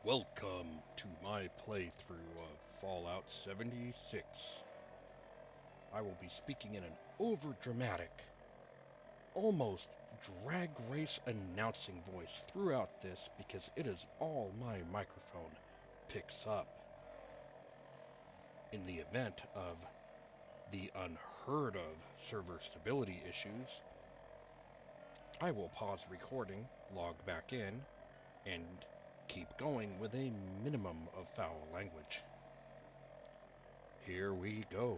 Welcome to my playthrough of Fallout 76. I will be speaking in an overdramatic, almost drag race announcing voice throughout this because it is all my microphone picks up. In the event of the unheard of server stability issues, I will pause recording, log back in, and keep going with a minimum of foul language. Here we go.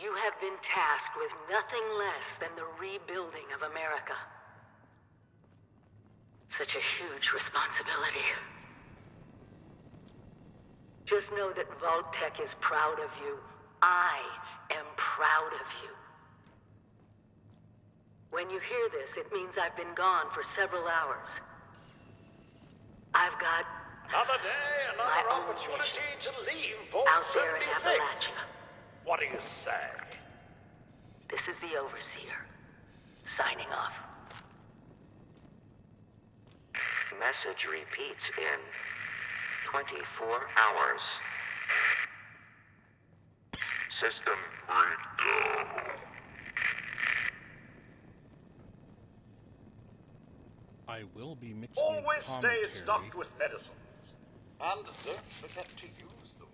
You have been tasked with nothing less than the rebuilding of America. Such a huge responsibility. Just know that Vault-Tec is proud of you. I am proud of you. When you hear this, it means I've been gone for several hours. I've got Another day, another opportunity to leave Vault out there in 76. Appalachia. What do you say? This is the Overseer, signing off. Message repeats in 24 hours. System breakdown. I will be mixing Always stay commentary stocked with medicines. And don't forget to use them.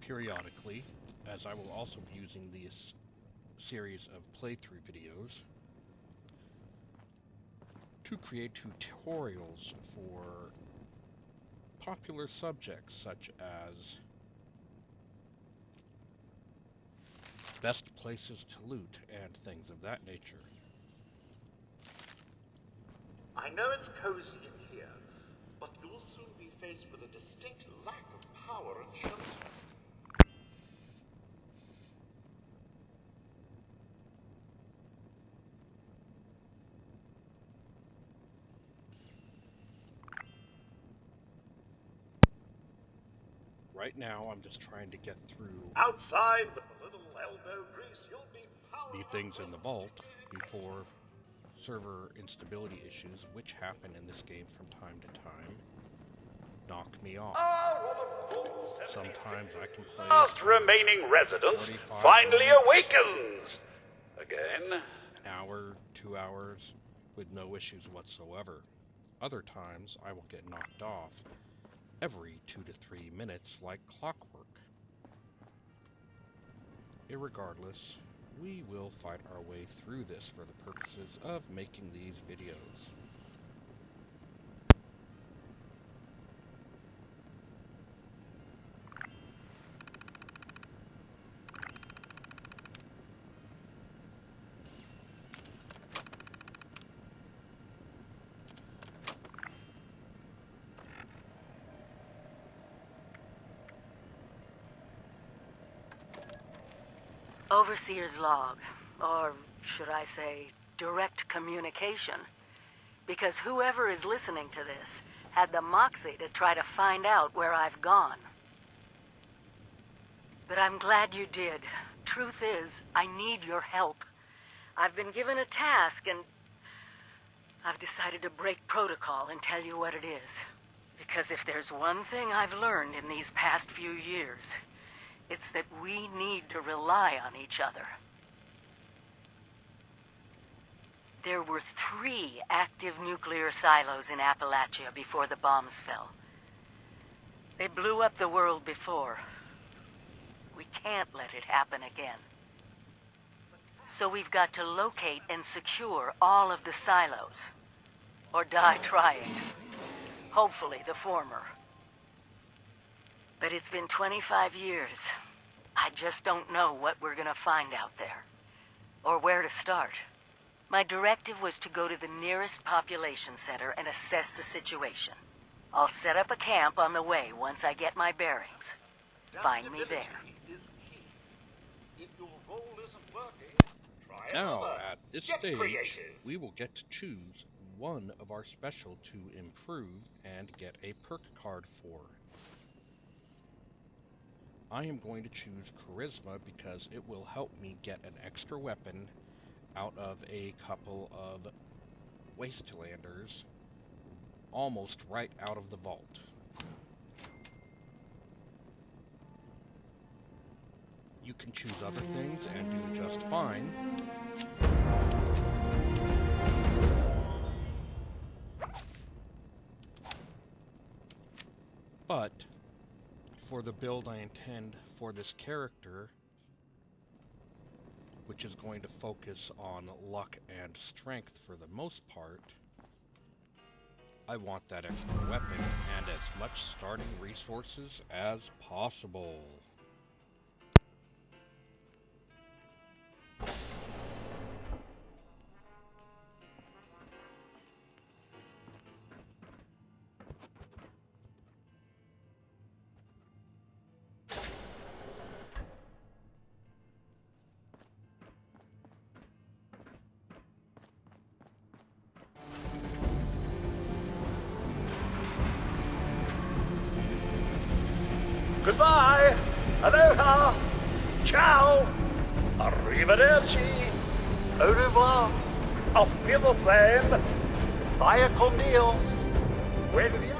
periodically, as I will also be using this series of playthrough videos to create tutorials for popular subjects such as best places to loot and things of that nature. I know it's cozy in here, but you'll soon be faced with a distinct lack of power and shelter. Right now, I'm just trying to get through Outside with a little elbow grease, you'll be powered the up things in the with vault before server instability issues, which happen in this game from time to time, knock me off. one of Vault 76's Sometimes I can play last for remaining residents 45 finally minutes. awakens. Again. An hour, 2 hours, with no issues whatsoever. Other times, I will get knocked off every 2 to 3 minutes like clockwork. Irregardless, we will fight our way through this for the purposes of making these videos. Overseer's log, or should I say, direct communication. Because whoever is listening to this had the moxie to try to find out where I've gone. But I'm glad you did. Truth is, I need your help. I've been given a task and I've decided to break protocol and tell you what it is. Because if there's one thing I've learned in these past few years, it's that we need to rely on each other. There were 3 active nuclear silos in Appalachia before the bombs fell. They blew up the world before. We can't let it happen again. So we've got to locate and secure all of the silos. Or die trying. Hopefully the former. But it's been 25 years. I just don't know what we're gonna find out there. Or where to start. My directive was to go to the nearest population center and assess the situation. I'll set up a camp on the way once I get my bearings. Find me there. Adaptability is key. If your role isn't working, try Now, another. at this Get stage, creative. we will get to choose one of our special to improve and get a perk card for. I am going to choose Charisma because it will help me get an extra weapon out of a couple of Wastelanders almost right out of the vault. You can choose other things and do just fine. But for the build I intend for this character, which is going to focus on luck and strength for the most part, I want that extra weapon and as much starting resources as possible. Goodbye. Aloha. Ciao. Arrivederci. Au revoir. Auf Wiedersehen. Vaya con Dios. Buen viaje.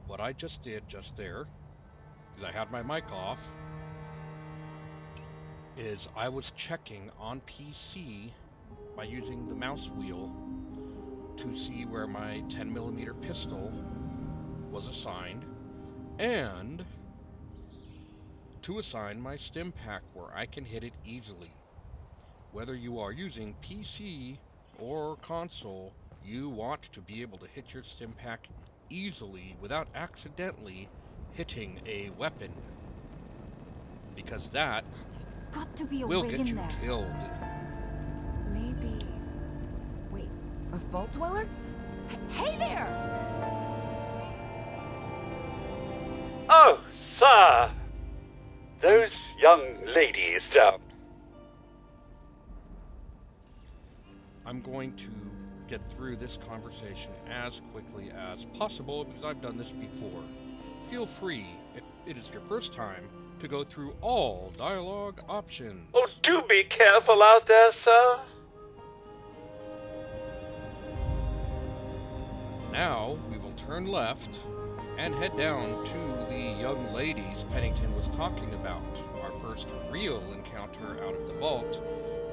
What I just did just there is I had my mic off is I was checking on PC by using the mouse wheel to see where my 10mm pistol was assigned, and to assign my stim pack where I can hit it easily. Whether you are using PC or console, you want to be able to hit your stim pack easily without accidentally hitting a weapon, because that There's got to be a will way get in you there. killed. Maybe... Wait, a vault dweller? Hey there! Oh, sir! Those young ladies down. I'm going to get through this conversation as quickly as possible because I've done this before. Feel free, if it is your first time, to go through all dialogue options. Oh, do be careful out there, sir. Now, we will turn left and head down to the young ladies Pennington was talking about. Our first real encounter out of the vault.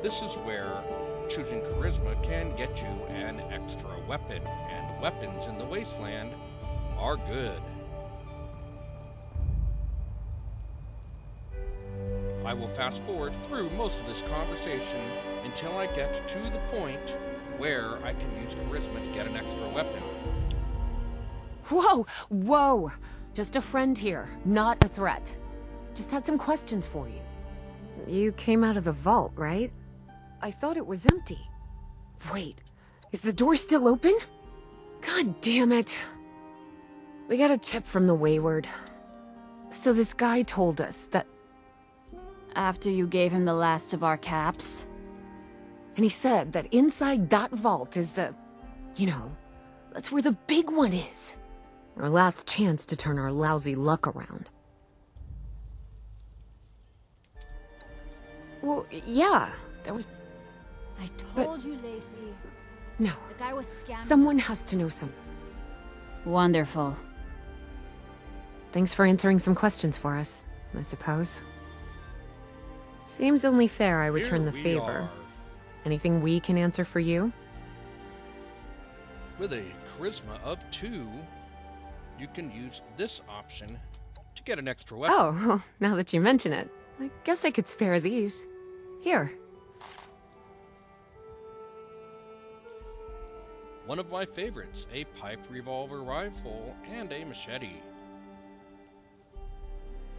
This is where choosing charisma can get you an extra weapon, and weapons in the wasteland are good. I will fast forward through most of this conversation until I get to the point where I can use charisma to get an extra weapon. Whoa! Whoa! Just a friend here, not a threat. Just had some questions for you. You came out of the vault, right? I thought it was empty. Wait, is the door still open? God damn it. We got a tip from the Wayward. So this guy told us that... After you gave him the last of our caps? And he said that inside that vault is the... You know, that's where the big one is. Our last chance to turn our lousy luck around. Well, yeah, there was... I told you, Lacey. No, The guy was scamming. someone has to know some... Wonderful. Thanks for answering some questions for us, I suppose. Seems only fair I return Here the we favor. are. Anything we can answer for you? With a charisma of 2, you can use this option to get an extra weapon. Oh, now that you mention it, I guess I could spare these. Here. One of my favorites, a pipe revolver rifle and a machete.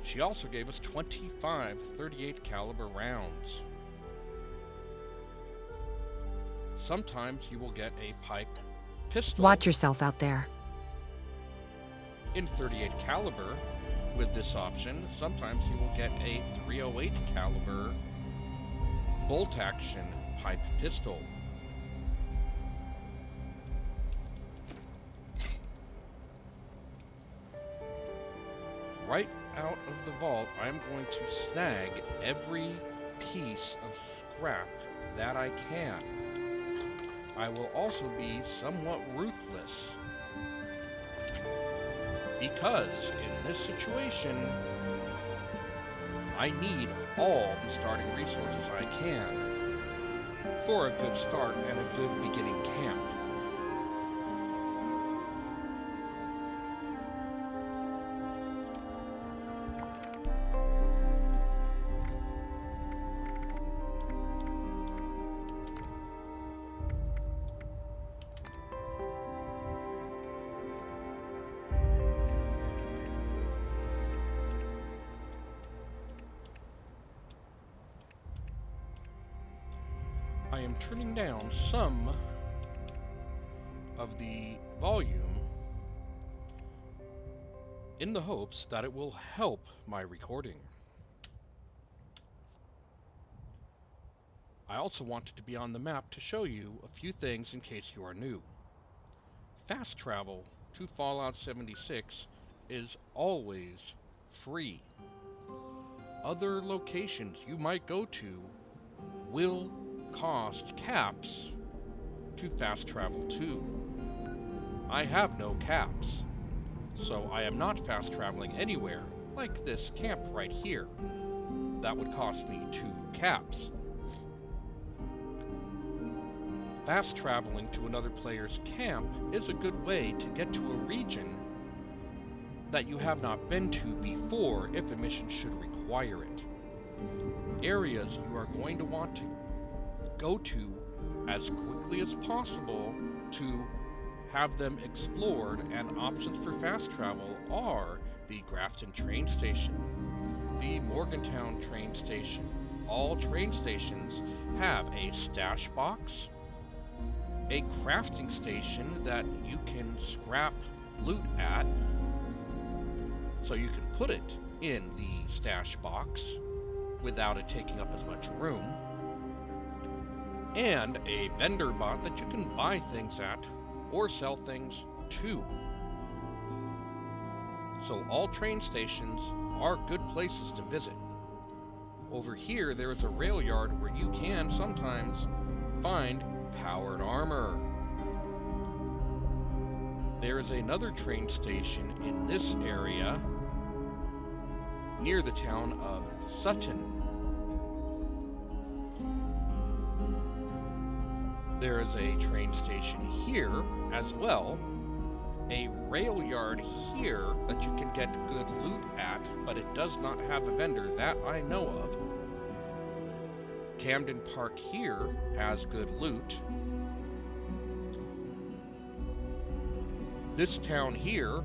She also gave us 25 .38 caliber rounds. Sometimes you will get a pipe pistol Watch yourself out there. in .38 caliber. With this option, sometimes you will get a .308 caliber bolt action pipe pistol. Right out of the vault, I'm going to snag every piece of scrap that I can. I will also be somewhat ruthless, because in this situation, I need all the starting resources I can for a good start and a good beginning camp. I am turning down some of the volume in the hopes that it will help my recording. I also wanted to be on the map to show you a few things in case you are new. Fast travel to Fallout 76 is always free. Other locations you might go to will cost caps to fast travel to. I have no caps, so I am not fast traveling anywhere like this camp right here. That would cost me 2 caps. Fast traveling to another player's camp is a good way to get to a region that you have not been to before if a mission should require it. Areas you are going to want to go to as quickly as possible to have them explored, and options for fast travel are the Grafton train station, the Morgantown train station. All train stations have a stash box, a crafting station that you can scrap loot at, so you can put it in the stash box without it taking up as much room, and a vendor bot that you can buy things at or sell things to. So all train stations are good places to visit. Over here there is a rail yard where you can sometimes find powered armor. There is another train station in this area near the town of Sutton. There is a train station here as well, a rail yard here that you can get good loot at, but it does not have a vendor that I know of. Camden Park here has good loot. This town here,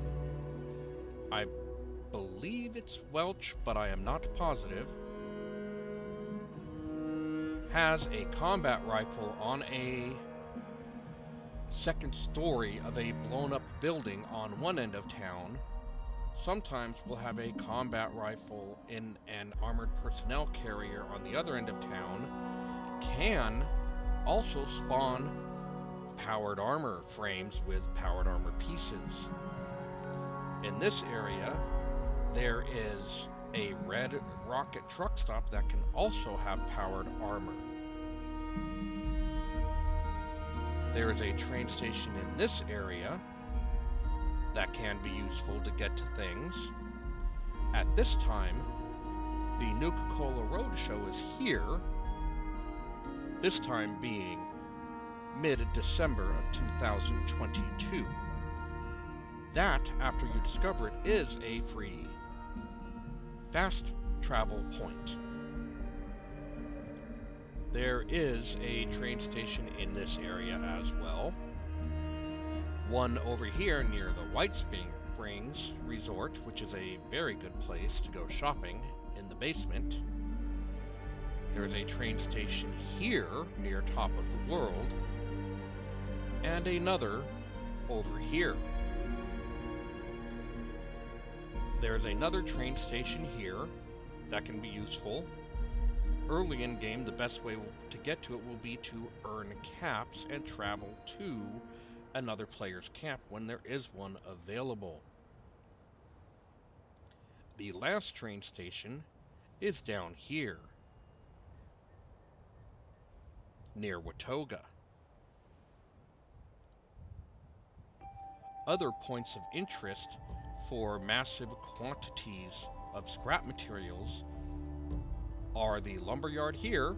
I believe it's Welch, but I am not positive, has a combat rifle on a second story of a blown up building on one end of town. Sometimes we'll have a combat rifle in an armored personnel carrier on the other end of town. Can also spawn powered armor frames with powered armor pieces. In this area, there is a red rocket truck stop that can also have powered armor. There is a train station in this area that can be useful to get to things. At this time, the Nuka-Cola Roadshow is here, this time being mid-December of 2022. That, after you discover it, is a free fast travel point. There is a train station in this area as well. One over here near the White Springs Resort, which is a very good place to go shopping in the basement. There is a train station here near Top of the World, and another over here. There's another train station here that can be useful. Early in game, the best way to get to it will be to earn caps and travel to another player's camp when there is one available. The last train station is down here, near Watoga. Other points of interest for massive quantities of scrap materials are the lumberyard here,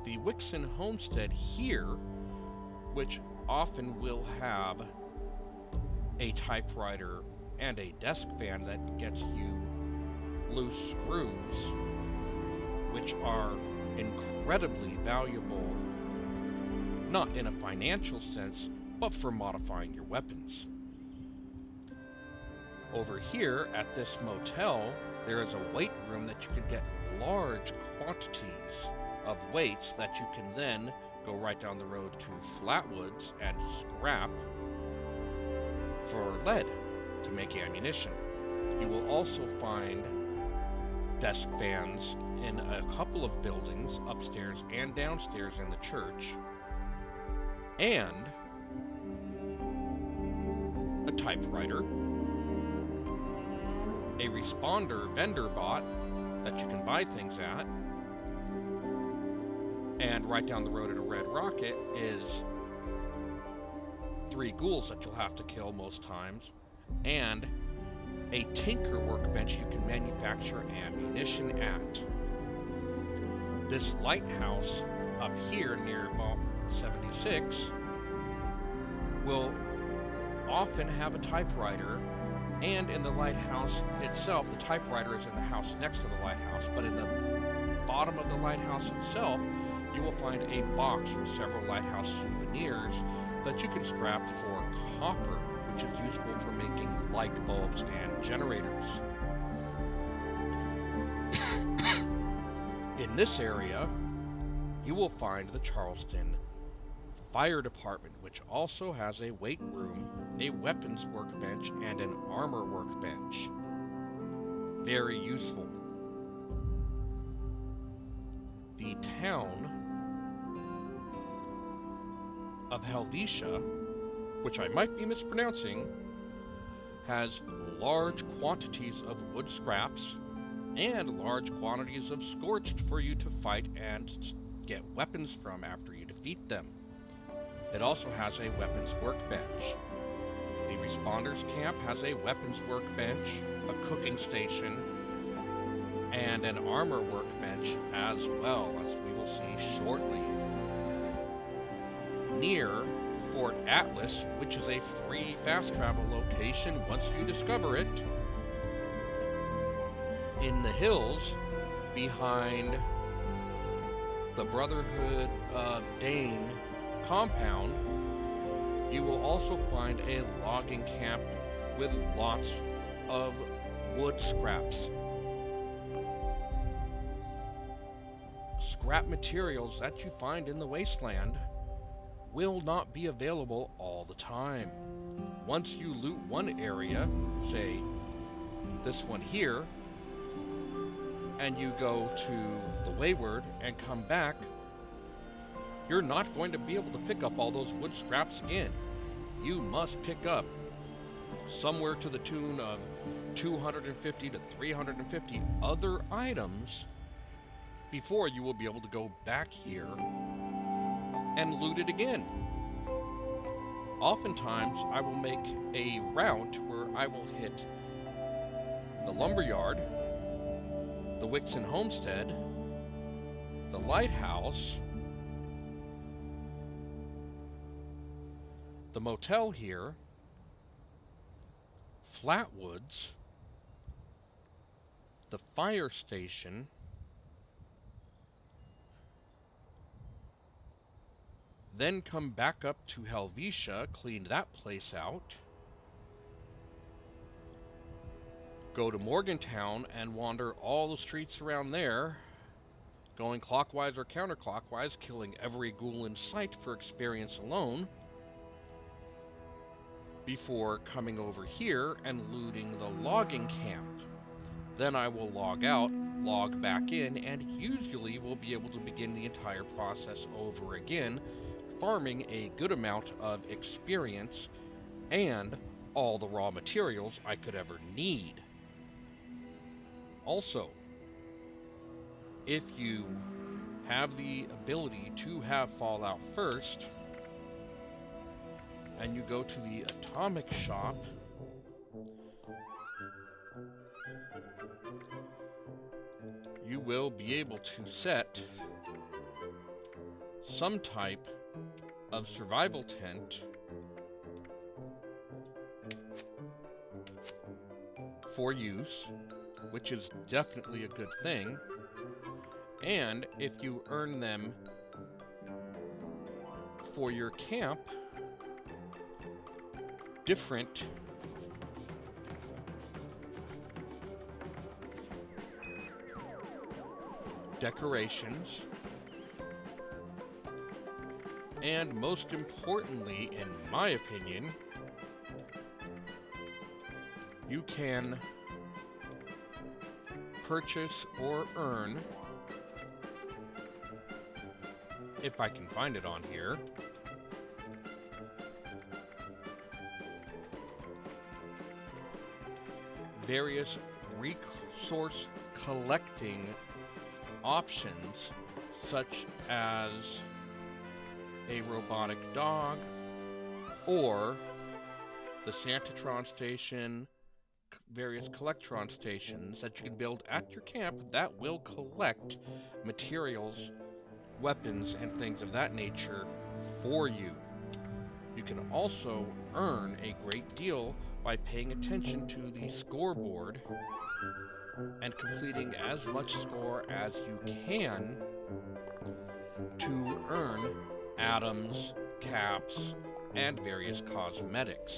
the Wixon homestead here, which often will have a typewriter and a desk fan that gets you loose screws, which are incredibly valuable, not in a financial sense, but for modifying your weapons. Over here at this motel, there is a weight room that you can get large quantities of weights that you can then go right down the road to Flatwoods and scrap for lead to make ammunition. You will also find desk fans in a couple of buildings, upstairs and downstairs in the church, and a typewriter, a responder vendor bot that you can buy things at, and right down the road at a Red Rocket is 3 ghouls that you'll have to kill most times, and a tinker workbench you can manufacture ammunition at. This lighthouse up here near Vault 76 will often have a typewriter, and in the lighthouse itself, the typewriter is in the house next to the lighthouse, but in the bottom of the lighthouse itself, you will find a box with several lighthouse souvenirs that you can scrap for copper, which is useful for making light bulbs and generators. In this area, you will find the Charleston Fire Department, which also has a weight room, a weapons workbench, and an armor workbench. Very useful. The town of Helvetia, which I might be mispronouncing, has large quantities of wood scraps and large quantities of scorched for you to fight and get weapons from after you defeat them. It also has a weapons workbench. The Responders Camp has a weapons workbench, a cooking station, and an armor workbench as well, as we will see shortly. Near Fort Atlas, which is a free fast travel location once you discover it, in the hills behind the Brotherhood of Dane compound, you will also find a logging camp with lots of wood scraps. Scrap materials that you find in the wasteland will not be available all the time. Once you loot one area, say this one here, and you go to the Wayward and come back, you're not going to be able to pick up all those wood scraps again. You must pick up somewhere to the tune of 250 to 350 other items before you will be able to go back here and loot it again. Oftentimes, I will make a route where I will hit the lumberyard, the Wixon Homestead, the lighthouse, the motel here, Flatwoods, the fire station, then come back up to Helvetia, clean that place out, go to Morgantown and wander all the streets around there, going clockwise or counterclockwise, killing every ghoul in sight for experience alone, before coming over here and looting the logging camp. Then I will log out, log back in, and usually will be able to begin the entire process over again, farming a good amount of experience and all the raw materials I could ever need. Also, if you have the ability to have Fallout first, and you go to the atomic shop, you will be able to set some type of survival tent for use, which is definitely a good thing. And if you earn them for your camp, different decorations, and most importantly, in my opinion, you can purchase or earn, if I can find it on here, various resource collecting options, such as a robotic dog, or the Santatron station, various collectron stations that you can build at your camp that will collect materials, weapons, and things of that nature for you. You can also earn a great deal by paying attention to the scoreboard and completing as much score as you can to earn atoms, caps, and various cosmetics.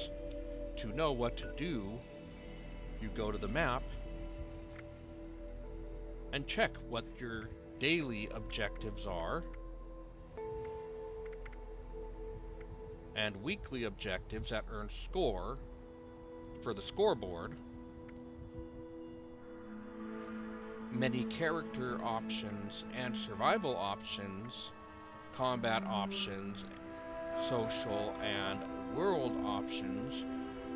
To know what to do, you go to the map and check what your daily objectives are and weekly objectives that earn score for the scoreboard, many character options and survival options, combat options, social and world options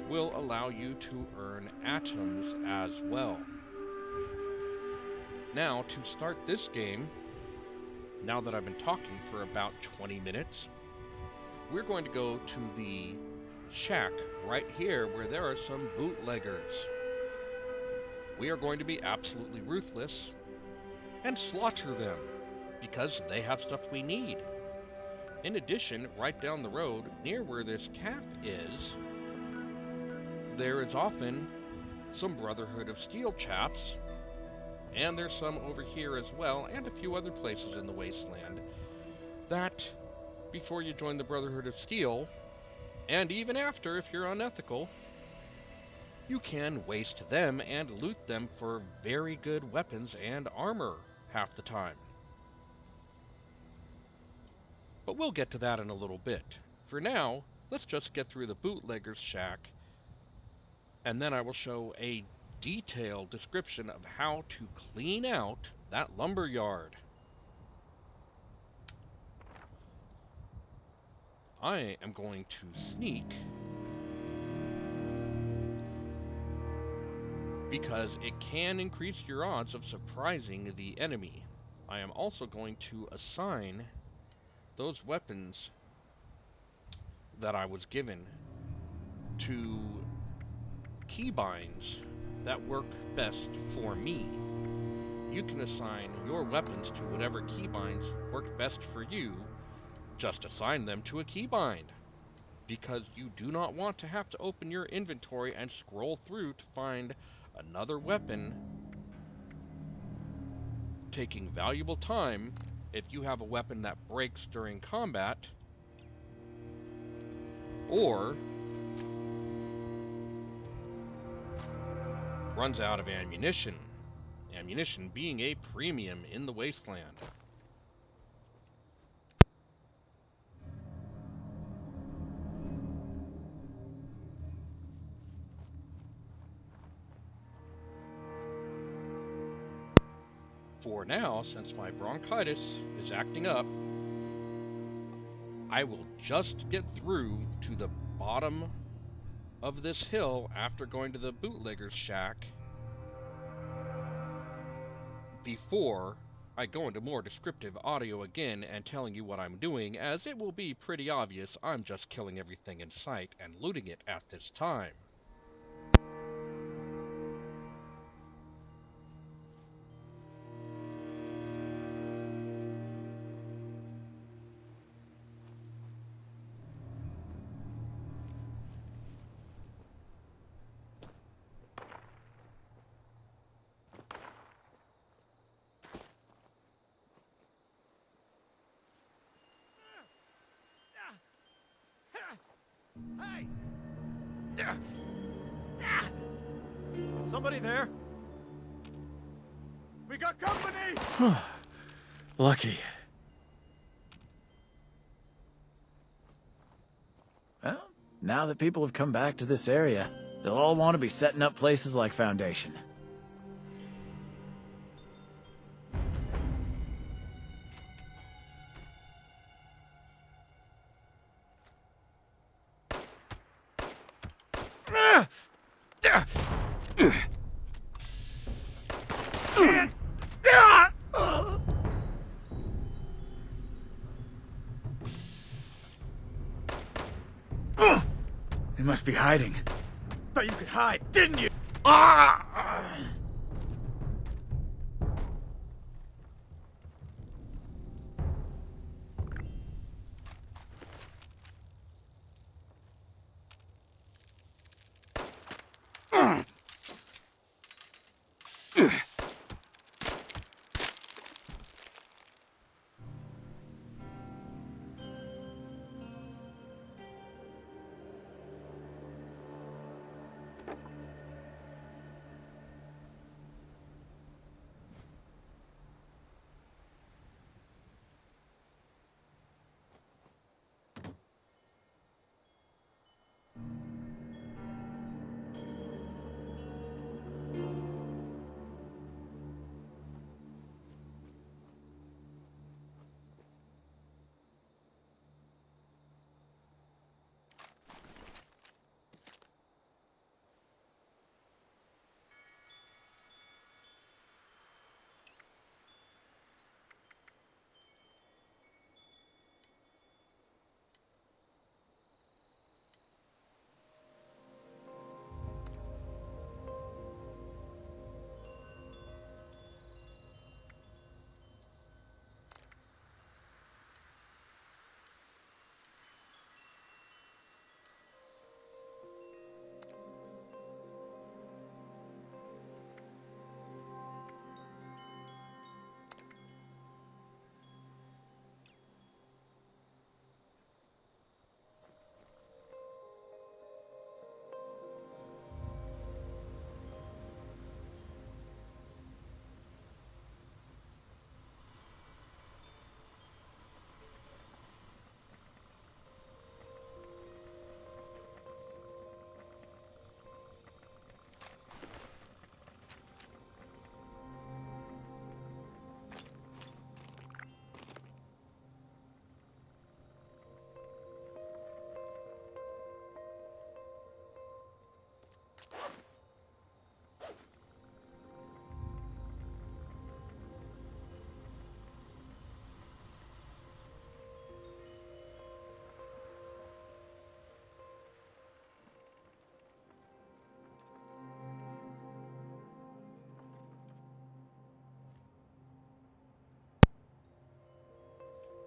will allow you to earn atoms as well. Now, to start this game, now that I've been talking for about 20 minutes, we're going to go to the shack right here where there are some bootleggers. We are going to be absolutely ruthless and slaughter them because they have stuff we need. In addition, right down the road, near where this cap is, there is often some Brotherhood of Steel chaps, and there's some over here as well, and a few other places in the wasteland, that before you join the Brotherhood of Steel, and even after if you're unethical, you can waste them and loot them for very good weapons and armor half the time. But we'll get to that in a little bit. For now, let's just get through the bootlegger's shack, and then I will show a detailed description of how to clean out that lumber yard. I am going to sneak because it can increase your odds of surprising the enemy. I am also going to assign those weapons that I was given to keybinds that work best for me. You can assign your weapons to whatever keybinds work best for you. Just assign them to a keybind, because you do not want to have to open your inventory and scroll through to find another weapon, taking valuable time if you have a weapon that breaks during combat, or runs out of ammunition. Ammunition being a premium in the wasteland. For now, since my bronchitis is acting up, I will just get through to the bottom of this hill after going to the bootlegger's shack before I go into more descriptive audio again and telling you what I'm doing, as it will be pretty obvious I'm just killing everything in sight and looting it at this time. Somebody there? We got company! Lucky. Well, now that people have come back to this area, they'll all want to be setting up places like Foundation. They must be hiding. Thought you could hide, didn't you? Ah!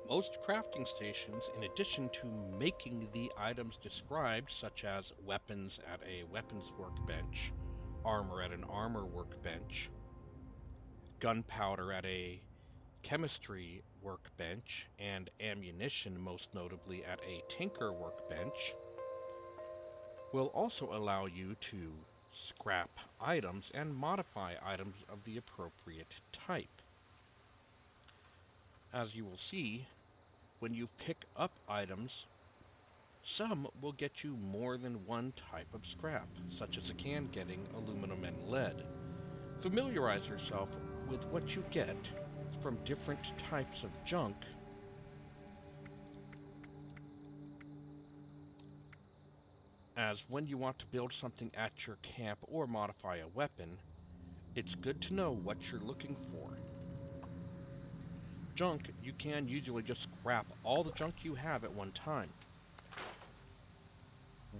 Most crafting stations, in addition to making the items described, such as weapons at a weapons workbench, armor at an armor workbench, gunpowder at a chemistry workbench, and ammunition, most notably, at a tinker workbench, will also allow you to scrap items and modify items of the appropriate type. As you will see, when you pick up items, some will get you more than one type of scrap, such as a can getting aluminum and lead. Familiarize yourself with what you get from different types of junk, as when you want to build something at your camp or modify a weapon, it's good to know what you're looking for. Junk, you can usually just scrap all the junk you have at one time.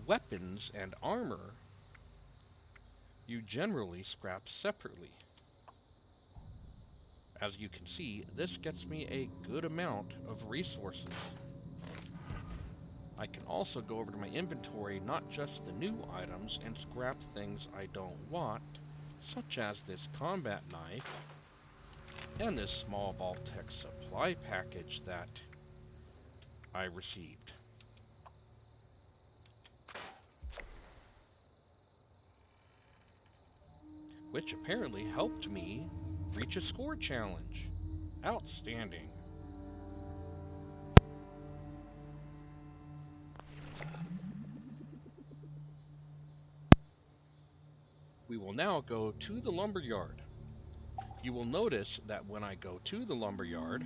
Weapons and armor, you generally scrap separately. As you can see, this gets me a good amount of resources. I can also go over to my inventory, not just the new items, and scrap things I don't want, such as this combat knife and this small Vault-Tec supply package that I received, which apparently helped me reach a score challenge. Outstanding. We will now go to the lumberyard. You will notice that when I go to the lumberyard,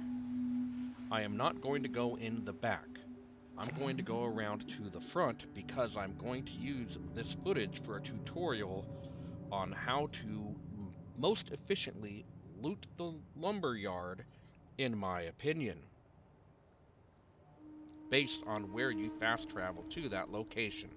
I am not going to go in the back. I'm going to go around to the front because I'm going to use this footage for a tutorial on how to most efficiently loot the lumberyard, in my opinion, based on where you fast travel to that location.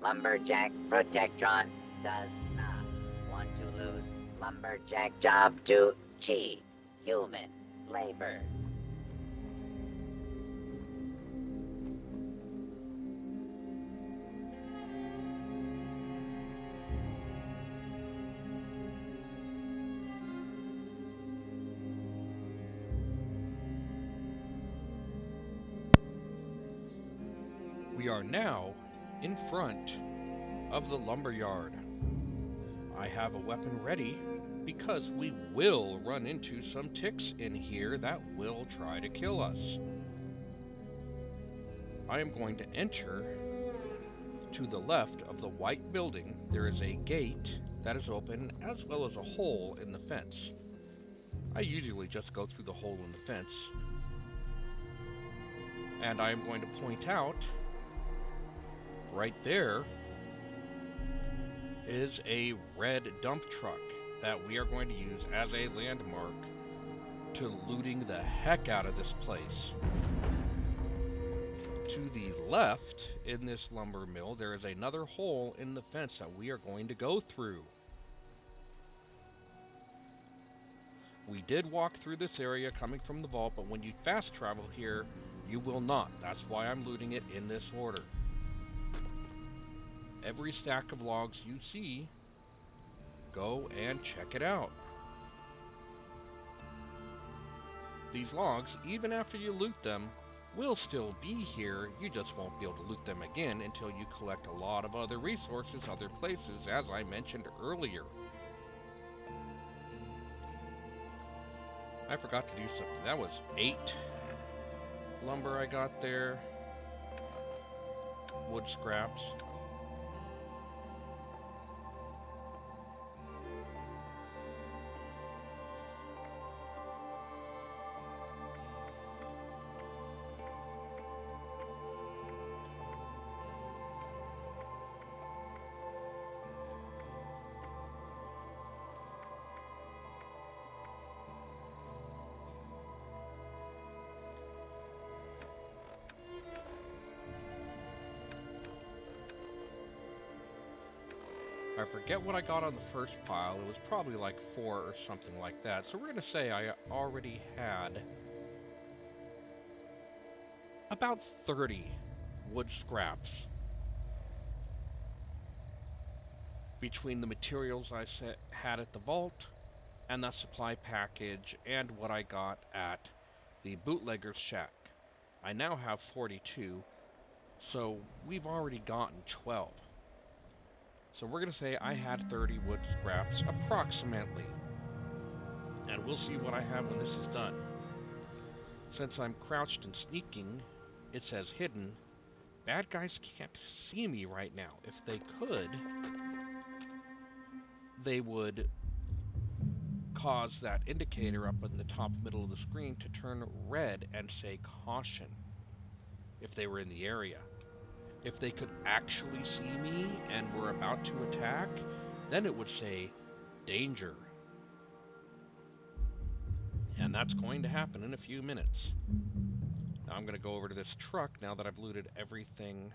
Lumberjack Protectron does not want to lose lumberjack job to cheap human labor. We are now in front of the lumberyard. I have a weapon ready because we will run into some ticks in here that will try to kill us. I am going to enter to the left of the white building. There is a gate that is open as well as a hole in the fence. I usually just go through the hole in the fence. And I am going to point out right there is a red dump truck that we are going to use as a landmark to looting the heck out of this place. To the left in this lumber mill, there is another hole in the fence that we are going to go through. We did walk through this area coming from the vault, but when you fast travel here, you will not. That's why I'm looting it in this order. Every stack of logs you see, go and check it out. These logs, even after you loot them, will still be here. You just won't be able to loot them again until you collect a lot of other resources, other places, as I mentioned earlier. I forgot to do something. That was 8 lumber I got there. Wood scraps. I forget what I got on the first pile. It was probably like 4 or something like that. So we're going to say I already had about 30 wood scraps between the materials I had at the vault and the supply package and what I got at the bootlegger's shack. I now have 42, so we've already gotten 12. So we're going to say I had 30 wood scraps, approximately. And we'll see what I have when this is done. Since I'm crouched and sneaking, it says hidden. Bad guys can't see me right now. If they could, they would cause that indicator up in the top middle of the screen to turn red and say caution if they were in the area. If they could actually see me and were about to attack, then it would say danger. And that's going to happen in a few minutes. Now I'm going to go over to this truck now that I've looted everything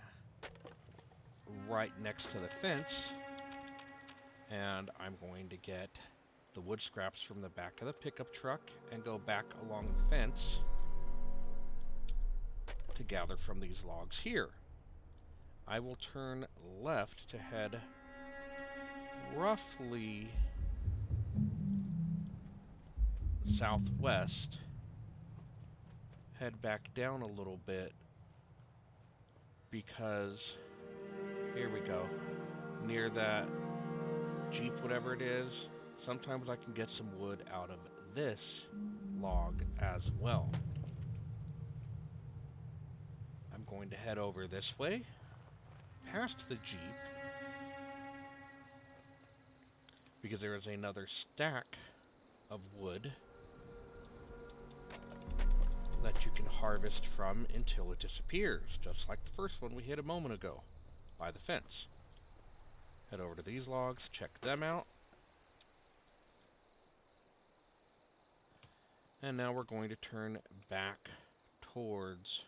right next to the fence. And I'm going to get the wood scraps from the back of the pickup truck and go back along the fence to gather from these logs here. I will turn left to head roughly southwest, head back down a little bit because, here we go, near that Jeep, whatever it is, sometimes I can get some wood out of this log as well. I'm going to head over this way, past the Jeep, because there is another stack of wood that you can harvest from until it disappears, just like the first one we hit a moment ago by the fence. Head over to these logs, check them out. And now we're going to turn back towards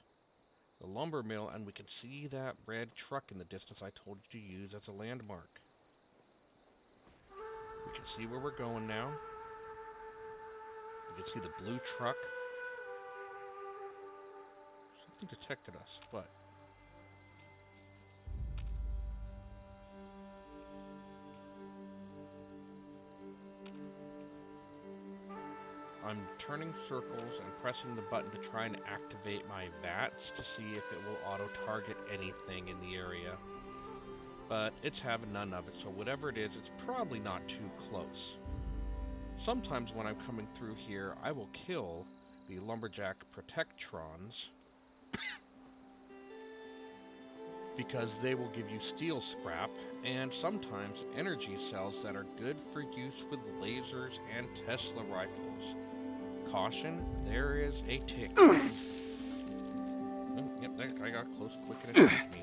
the lumber mill, and we can see that red truck in the distance I told you to use as a landmark. We can see where we're going now. You can see the blue truck. Something detected us. What? I'm turning circles and pressing the button to try and activate my VATS to see if it will auto-target anything in the area. But it's having none of it, so whatever it is, it's probably not too close. Sometimes when I'm coming through here, I will kill the lumberjack protectrons because they will give you steel scrap, and sometimes energy cells that are good for use with lasers and Tesla rifles. Caution, there is a tick. Oh, yep, that guy got close quick and attacked me.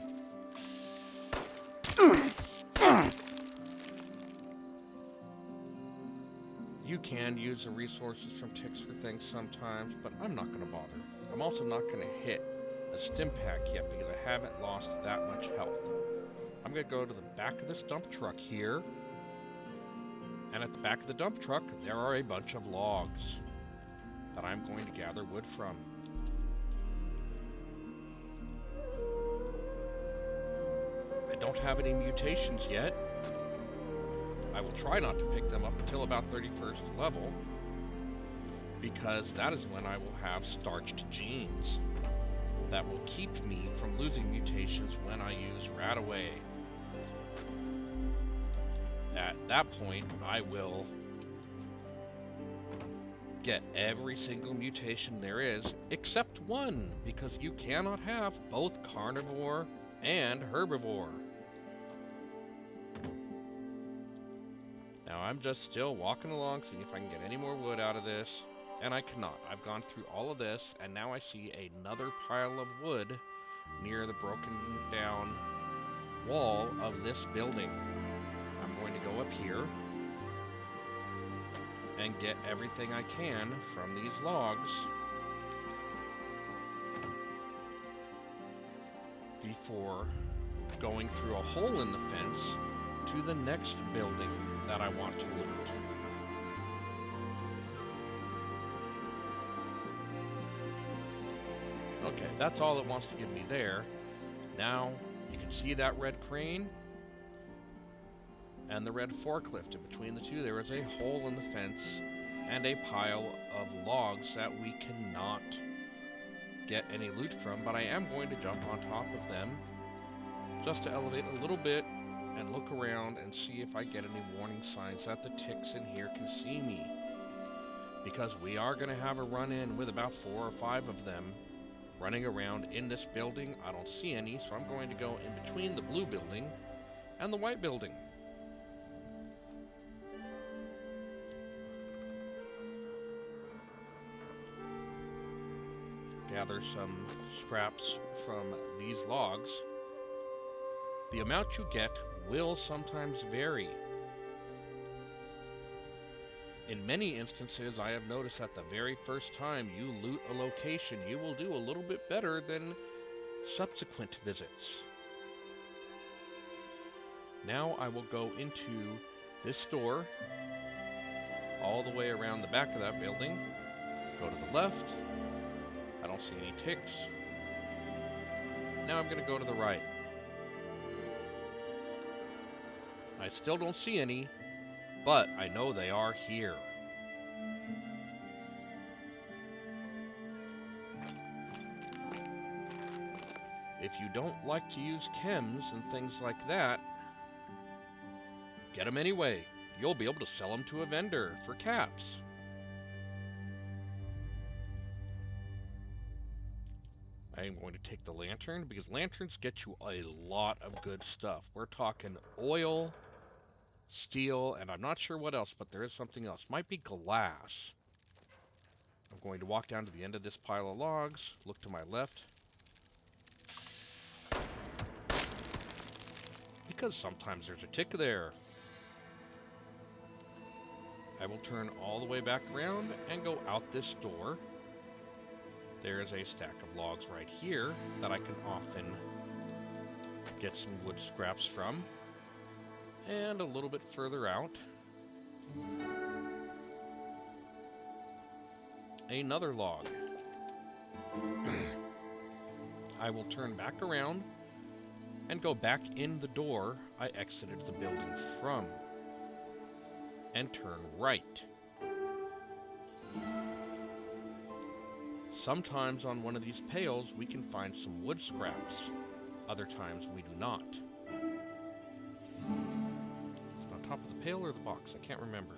You can use the resources from ticks for things sometimes, but I'm not going to bother. I'm also not going to hit a stim pack yet because I haven't lost that much health. I'm going to go to the back of this dump truck here, and at the back of the dump truck there are a bunch of logs that I'm going to gather wood from. I don't have any mutations yet. I will try not to pick them up until about 31st level, because that is when I will have starched genes that will keep me from losing mutations when I use Radaway. At that point, I will get every single mutation there is, except one, because you cannot have both carnivore and herbivore. Now I'm just still walking along, seeing if I can get any more wood out of this, and I cannot. I've gone through all of this, and now I see another pile of wood near the broken down wall of this building. I'm going to go up here and get everything I can from these logs before going through a hole in the fence to the next building that I want to loot. Okay, that's all it wants to give me there. Now, you can see that red crane and the red forklift. In between the two, there is a hole in the fence and a pile of logs that we cannot get any loot from, but I am going to jump on top of them just to elevate a little bit and look around and see if I get any warning signs that the ticks in here can see me. Because we are going to have a run-in with about 4 or 5 of them running around in this building. I don't see any, so I'm going to go in between the blue building and the white building. Gather some scraps from these logs. The amount you get will sometimes vary. In many instances, I have noticed that the very first time you loot a location, you will do a little bit better than subsequent visits. Now I will go into this store, all the way around the back of that building, go to the left. I don't see any ticks. Now I'm going to go to the right. I still don't see any, but I know they are here. If you don't like to use chems and things like that, get them anyway. You'll be able to sell them to a vendor for caps. I am going to take the lantern, because lanterns get you a lot of good stuff. We're talking oil, steel, and I'm not sure what else, but there is something else. Might be glass. I'm going to walk down to the end of this pile of logs, look to my left, because sometimes there's a tick there. I will turn all the way back around and go out this door There is a stack of logs right here that I can often get some wood scraps from. And a little bit further out, another log. I will turn back around and go back in the door I exited the building from, and turn right. Sometimes on one of these pails we can find some wood scraps, other times we do not. It's on top of the pail or the box, I can't remember.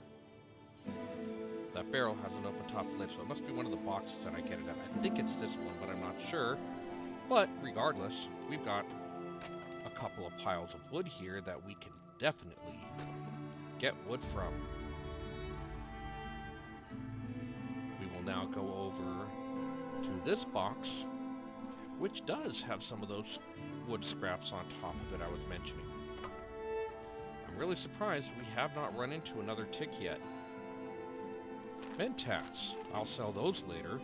That barrel has an open top lid, so it must be one of the boxes that I get it at. I think it's this one, but I'm not sure. But regardless, we've got a couple of piles of wood here that we can definitely get wood from. We will now go over to this box, which does have some of those wood scraps on top of it I was mentioning. I'm really surprised we have not run into another tick yet. Mentats. I'll sell those later.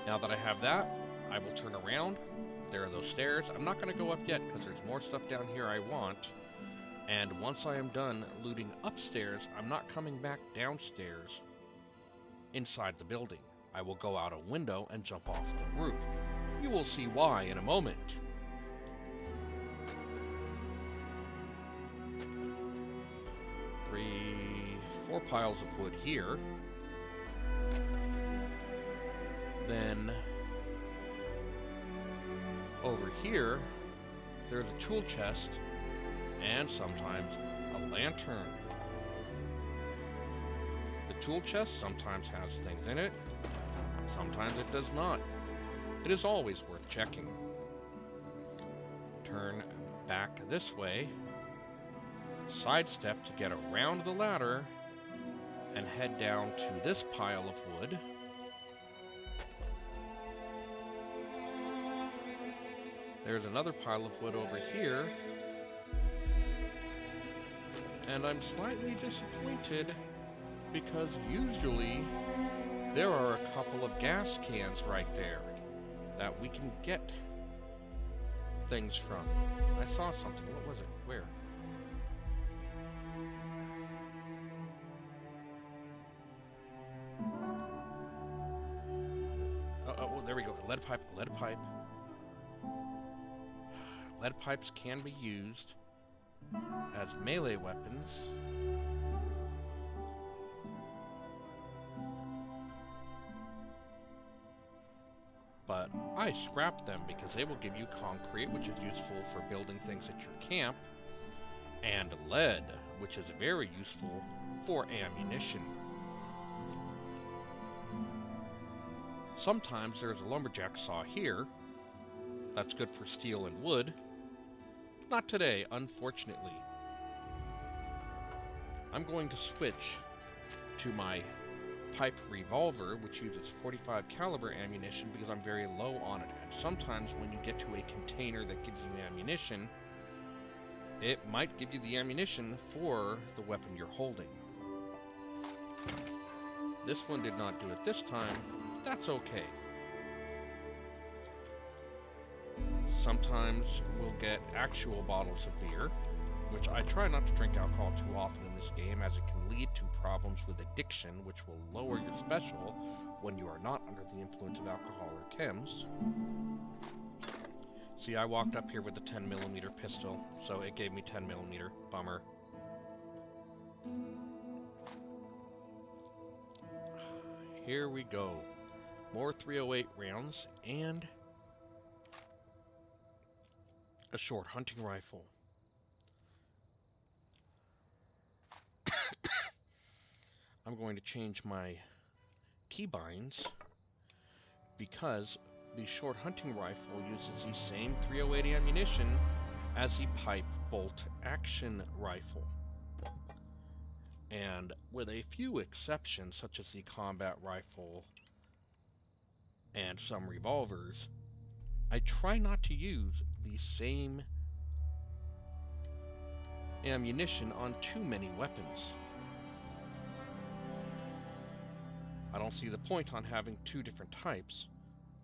Now that I have that, I will turn around. There are those stairs. I'm not going to go up yet because there's more stuff down here I want. And once I am done looting upstairs, I'm not coming back downstairs inside the building. I will go out a window and jump off the roof. You will see why in a moment. Four piles of wood here. Then over here, there's a tool chest and sometimes a lantern. The tool chest sometimes has things in it, sometimes it does not. It is always worth checking. Turn back this way, sidestep to get around the ladder, and head down to this pile of wood. There's another pile of wood over here. And I'm slightly disappointed because usually there are a couple of gas cans right there that we can get things from. I saw something. What was it? Where? Oh, there we go. A lead pipe, a lead pipe. Lead pipes can be used as melee weapons. But I scrap them because they will give you concrete, which is useful for building things at your camp, and lead, which is very useful for ammunition. Sometimes there's a lumberjack saw here. That's good for steel and wood. Not today, unfortunately. I'm going to switch to my pipe revolver, which uses .45 caliber ammunition because I'm very low on it. And sometimes when you get to a container that gives you ammunition, it might give you the ammunition for the weapon you're holding. This one did not do it this time. That's okay. Sometimes we'll get actual bottles of beer, which I try not to drink alcohol too often in this game, as it can lead to problems with addiction, which will lower your special when you are not under the influence of alcohol or chems. See, I walked up here with a 10mm pistol, so it gave me 10mm. Bummer. Here we go. More 308 rounds and a short hunting rifle. I'm going to change my keybinds because the short hunting rifle uses the same 308 ammunition as the pipe bolt action rifle. And with a few exceptions, such as the combat rifle and some revolvers, I try not to use the same ammunition on too many weapons. I don't see the point on having two different types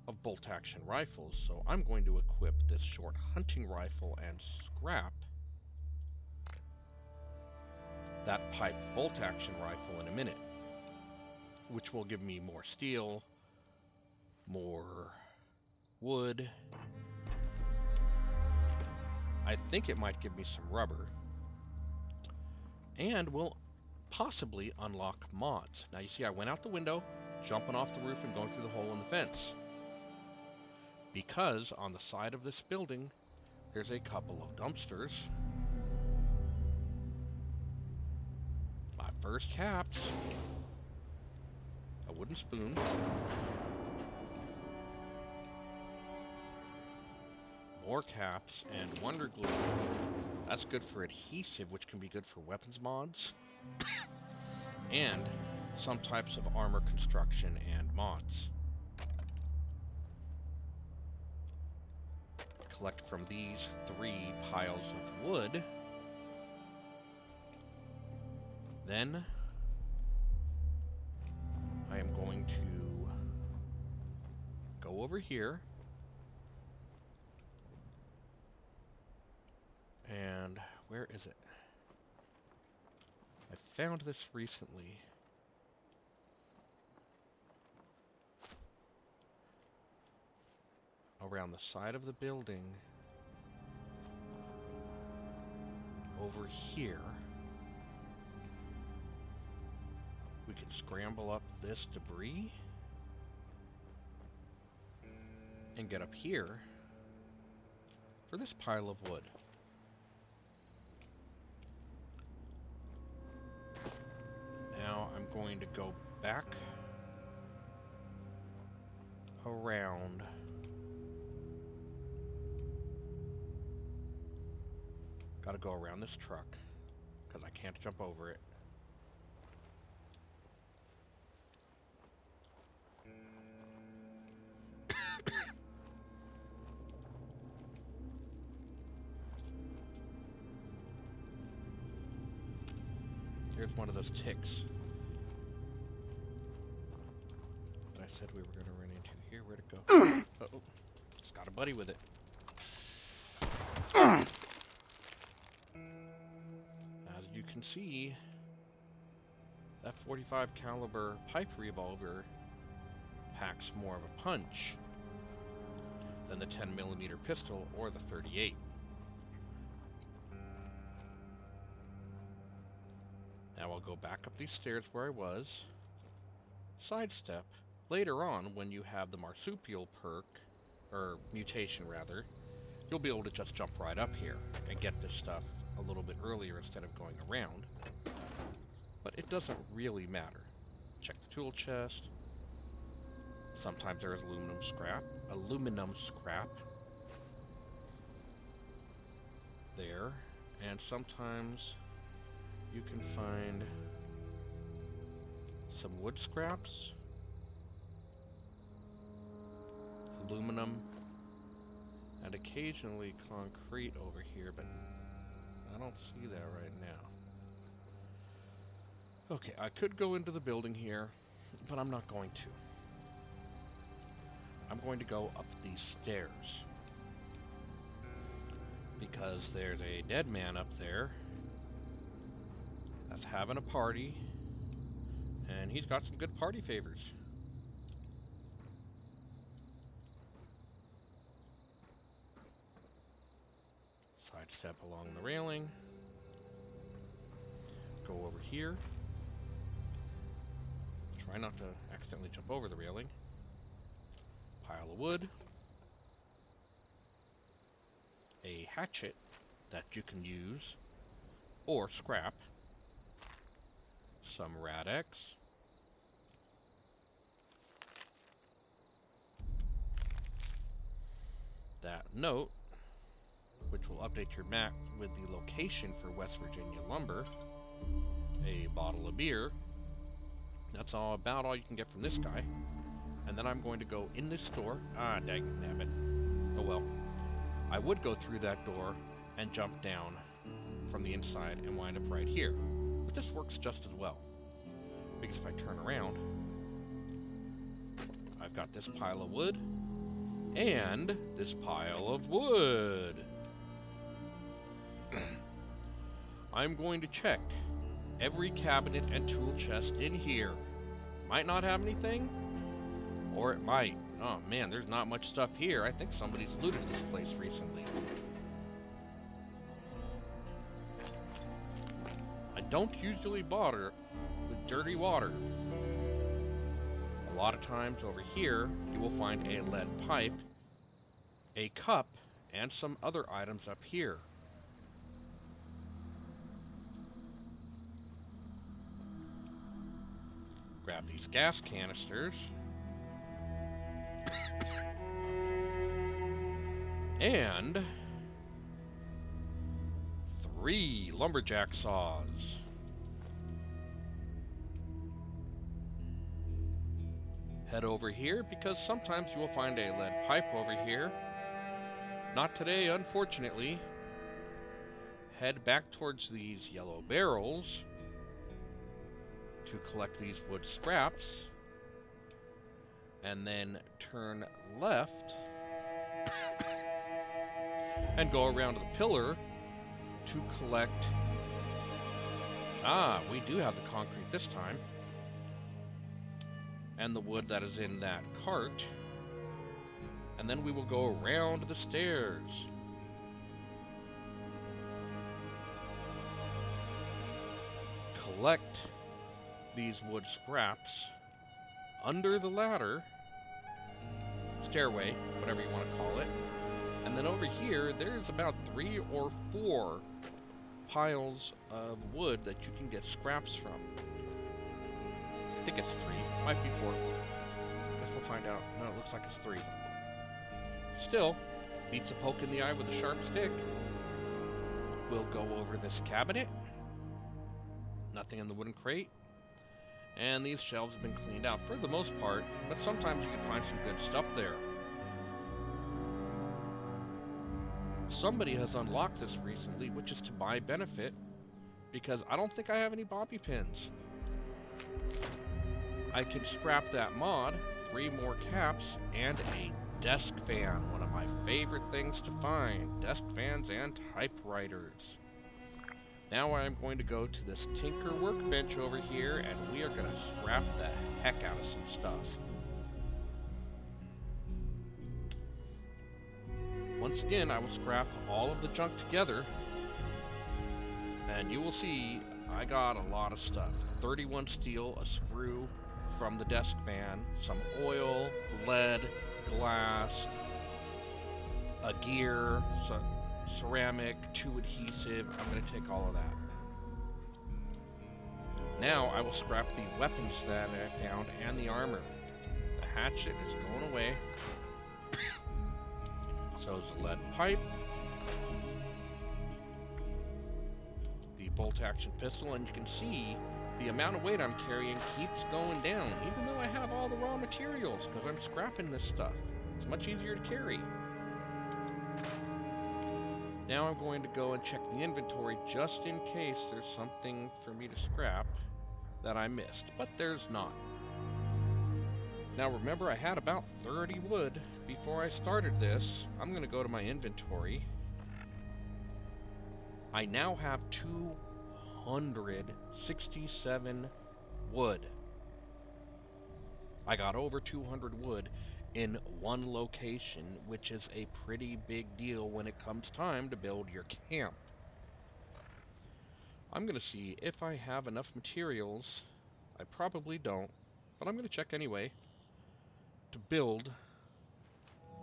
of bolt-action rifles, so I'm going to equip this short hunting rifle and scrap that pipe bolt-action rifle in a minute, which will give me more steel, more wood. I think it might give me some rubber, and will possibly unlock mods. Now you see I went out the window, jumping off the roof and going through the hole in the fence, because on the side of this building there's a couple of dumpsters. My first caps, a wooden spoon, more caps, and wonder glue. That's good for adhesive, which can be good for weapons mods, and some types of armor construction and mods. Collect from these 3 piles of wood. Then I am going to go over here and where is it? I found this recently. Around the side of the building over here. We can scramble up this debris and get up here for this pile of wood. Now I'm going to go back around Gotta go around this truck, because I can't jump over it. Here's one of those ticks that I said we were going to run into here. Where'd it go? Uh-oh. It's got a buddy with it. As you can see, that .45 caliber pipe revolver packs more of a punch than the 10mm pistol or the .38. Now I'll go back up these stairs where I was, sidestep. Later on, when you have the marsupial perk, or mutation rather, you'll be able to just jump right up here and get this stuff a little bit earlier instead of going around. But it doesn't really matter. Check the tool chest. Sometimes there is aluminum scrap there, and sometimes you can find some wood scraps, aluminum, and occasionally concrete over here, but I don't see that right now. Okay, I could go into the building here, but I'm not going to. I'm going to go up these stairs, because there's a dead man up there that's having a party, and he's got some good party favors. Sidestep along the railing, go over here, try not to accidentally jump over the railing, pile of wood, a hatchet that you can use, or scrap, some Rad-X, that note, which will update your map with the location for West Virginia lumber, a bottle of beer. That's about all you can get from this guy. And then I'm going to go in this store. Ah, dagnabbit. Oh well. I would go through that door and jump down from the inside and wind up right here. But this works just as well, because if I turn around I've got this pile of wood and this pile of wood. I'm going to check every cabinet and tool chest in here. Might not have anything, or it might. Oh man, there's not much stuff here. I think somebody's looted this place recently. I don't usually bother with dirty water. A lot of times over here, you will find a lead pipe, a cup, and some other items up here. Grab these gas canisters. And 3 lumberjack saws. Head over here because sometimes you will find a lead pipe over here. Not today, unfortunately. Head back towards these yellow barrels to collect these wood scraps. And then turn left and go around to the pillar to collect... Ah, we do have the concrete this time. And the wood that is in that cart. And then we will go around the stairs. Collect these wood scraps under the ladder, stairway, whatever you want to call it. And then over here, there's about 3 or 4 piles of wood that you can get scraps from. I think it's 3, might be 4. Guess we'll find out. No, it looks like it's 3. Still, beats a poke in the eye with a sharp stick. We'll go over this cabinet. Nothing in the wooden crate. And these shelves have been cleaned out for the most part, but sometimes you can find some good stuff there. Somebody has unlocked this recently, which is to my benefit, because I don't think I have any bobby pins. I can scrap that mod, 3 more caps, and a desk fan, one of my favorite things to find. Desk fans and typewriters. Now I'm going to go to this Tinker workbench over here, and we are going to scrap the heck out of some stuff. Once again, I will scrap all of the junk together, and you will see I got a lot of stuff. 31 steel, a screw from the desk fan, some oil, lead, glass, a gear, ceramic, 2 adhesive. I'm going to take all of that. Now I will scrap the weapons that I found and the armor. The hatchet is going away. So is the lead pipe. The bolt-action pistol, and you can see the amount of weight I'm carrying keeps going down, even though I have all the raw materials, because I'm scrapping this stuff. It's much easier to carry. Now I'm going to go and check the inventory just in case there's something for me to scrap that I missed, but there's not. Now remember, I had about 30 wood before I started this. I'm going to go to my inventory. I now have 267 wood. I got over 200 wood in one location, which is a pretty big deal when it comes time to build your camp. I'm going to see if I have enough materials. I probably don't, but I'm going to check anyway to build,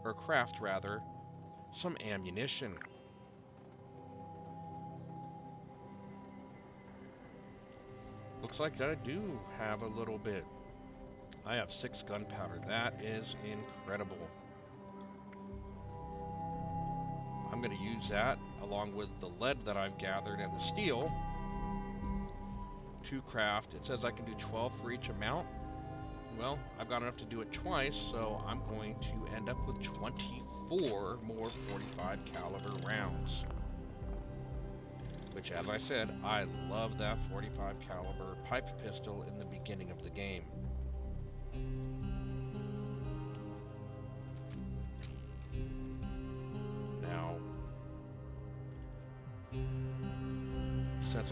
or craft rather, some ammunition. Looks like I do have a little bit. I have 6 gunpowder. That is incredible. I'm going to use that along with the lead that I've gathered and the steel to craft. It says I can do 12 for each amount. Well, I've got enough to do it twice, so I'm going to end up with 24 more 45 caliber rounds. Which, as I said, I love that 45 caliber pipe pistol in the beginning of the game.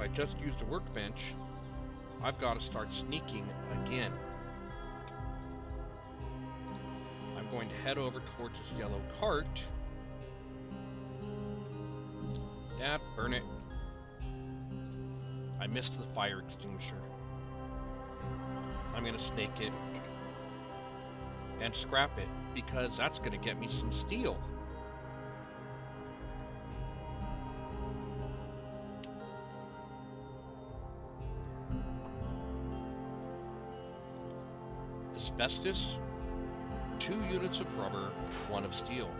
I just used a workbench, I've got to start sneaking again. I'm going to head over towards this yellow cart. Dad, burn it. I missed the fire extinguisher. I'm going to snake it and scrap it because that's going to get me some steel. Asbestos, 2 units of rubber, 1 of steel.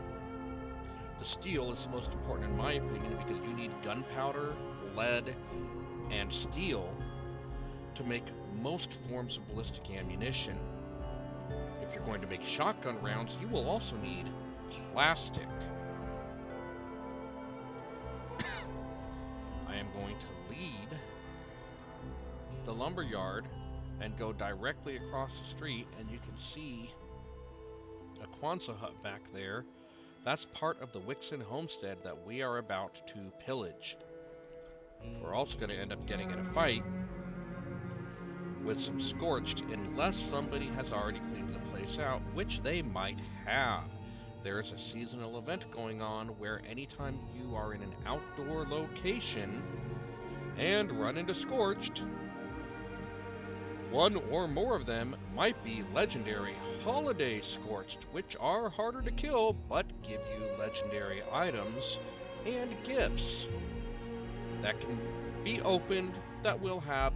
The steel is the most important in my opinion because you need gunpowder, lead, and steel to make most forms of ballistic ammunition. If you're going to make shotgun rounds, you will also need plastic. I am going to lead the lumber yard and go directly across the street, and you can see a Kwanzaa hut back there. That's part of the Wixon homestead that we are about to pillage. We're also going to end up getting in a fight with some Scorched unless somebody has already cleaned the place out, which they might have. There's a seasonal event going on where anytime you are in an outdoor location and run into Scorched, 1 or more of them might be legendary holiday Scorched, which are harder to kill but give you legendary items and gifts that can be opened that will have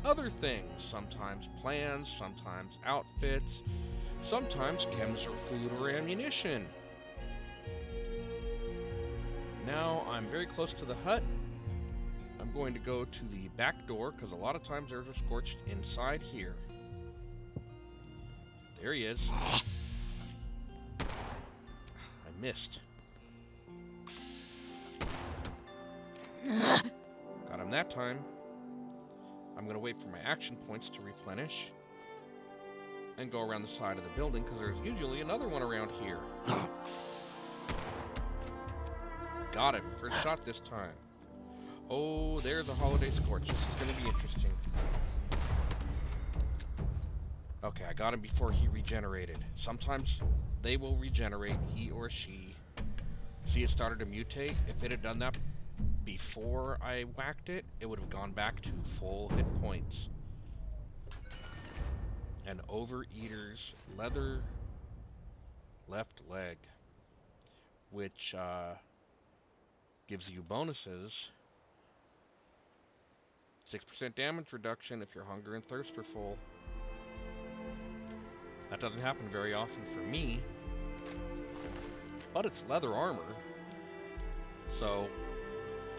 other things, sometimes plans, sometimes outfits, sometimes chems or food or ammunition. Now I'm very close to the hut. I'm going to go to the back door because a lot of times there's a Scorched inside here. There he is. I missed. Got him that time. I'm going to wait for my action points to replenish and go around the side of the building because there's usually another one around here. Got him. First shot this time. Oh, there's a holiday Scorch. This is going to be interesting. Okay, I got him before he regenerated. Sometimes they will regenerate, he or she. See, it started to mutate. If it had done that before I whacked it, it would have gone back to full hit points. An Overeater's leather left leg, which gives you bonuses. 6% damage reduction if your hunger and thirst are full. That doesn't happen very often for me, but it's leather armor, so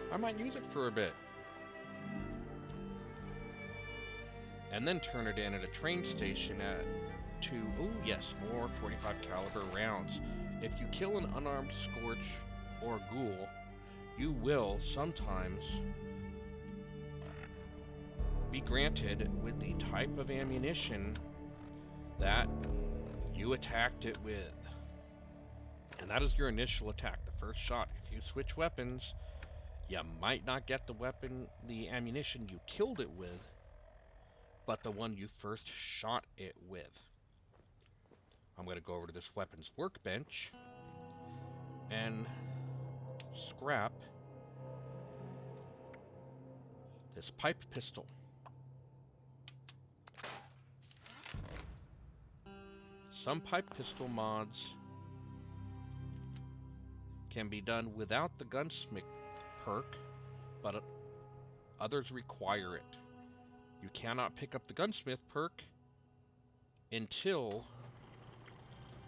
I might use it for a bit. And then turn it in at a train station to, oh yes, more 45 caliber rounds. If you kill an unarmed Scorch or Ghoul, you will sometimes be granted with the type of ammunition that you attacked it with. And that is your initial attack, the first shot. If you switch weapons, you might not get the ammunition you killed it with, but the one you first shot it with. I'm going to go over to this weapons workbench and scrap this pipe pistol. Some pipe pistol mods can be done without the gunsmith perk, but others require it. You cannot pick up the gunsmith perk until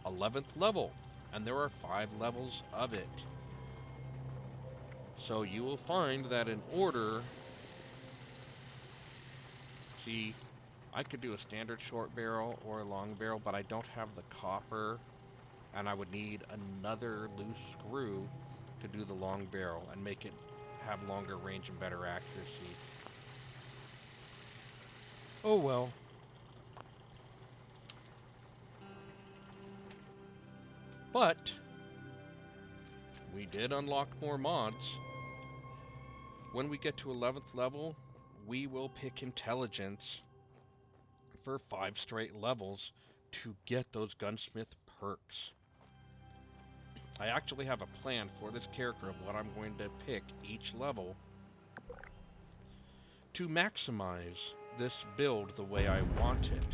11th level, and there are 5 levels of it. So you will find that in order, see, I could do a standard short barrel or a long barrel, but I don't have the copper, and I would need another loose screw to do the long barrel and make it have longer range and better accuracy. Oh well. But we did unlock more mods. when we get to 11th level, we will pick intelligence for 5 straight levels to get those gunsmith perks. I actually have a plan for this character of what I'm going to pick each level to maximize this build the way I want it.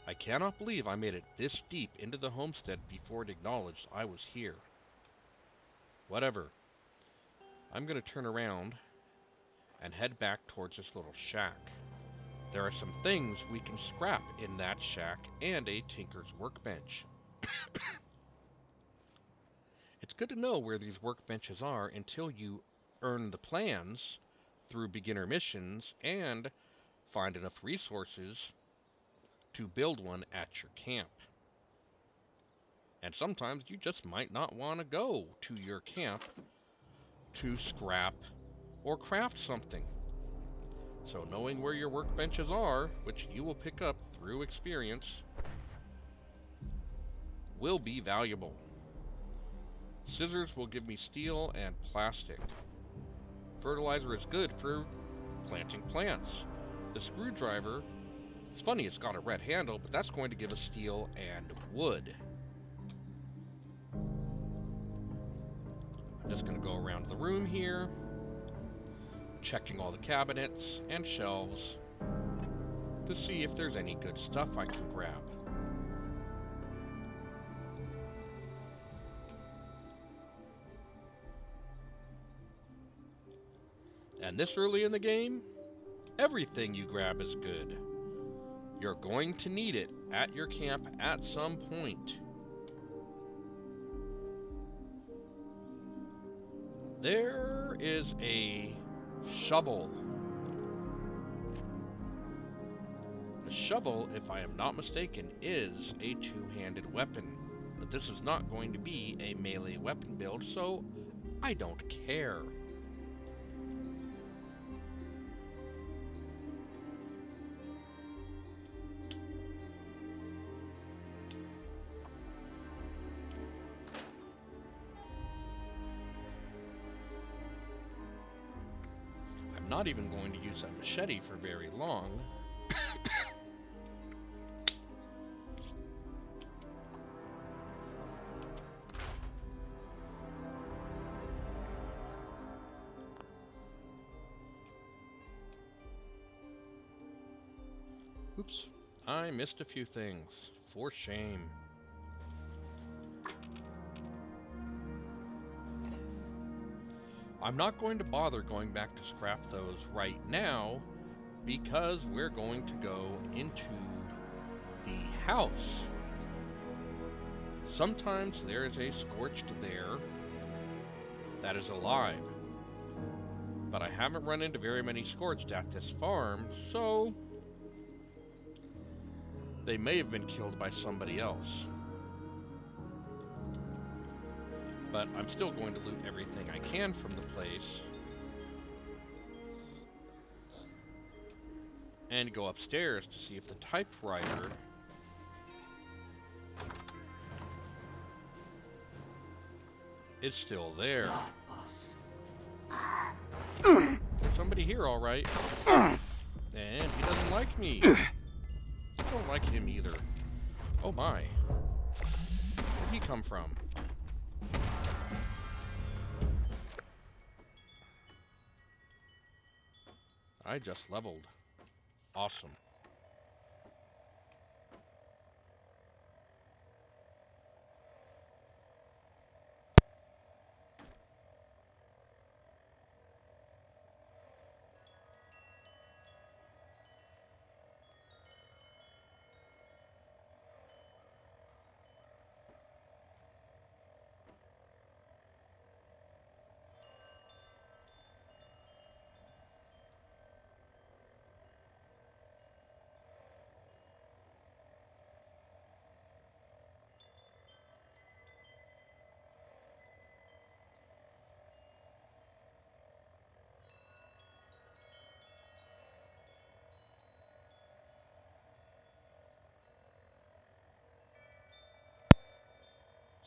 I cannot believe I made it this deep into the homestead before it acknowledged I was here. Whatever. I'm going to turn around and head back towards this little shack. There are some things we can scrap in that shack and a tinker's workbench. It's good to know where these workbenches are until you earn the plans through beginner missions and find enough resources to build one at your camp. And sometimes you just might not want to go to your camp to scrap or craft something. So knowing where your workbenches are, which you will pick up through experience, will be valuable. Scissors will give me steel and plastic. Fertilizer is good for planting plants. The screwdriver, it's funny it's got a red handle, but that's going to give us steel and wood. I'm just going to go around the room here, checking all the cabinets and shelves to see if there's any good stuff I can grab. And this early in the game, everything you grab is good. You're going to need it at your camp at some point. There is a shovel. A shovel, if I am not mistaken, is a two-handed weapon. But this is not going to be a melee weapon build, so I don't care. I'm not even going to use that machete for very long. Oops, I missed a few things. For shame. I'm not going to bother going back to scrap those right now because we're going to go into the house. Sometimes there is a scorched there that is alive, but I haven't run into very many scorched at this farm, so they may have been killed by somebody else. But I'm still going to loot everything I can from the place and go upstairs to see if the typewriter is still there. There's somebody here, all right. And he doesn't like me. I don't like him either. Oh my. Where'd he come from? I just leveled. Awesome.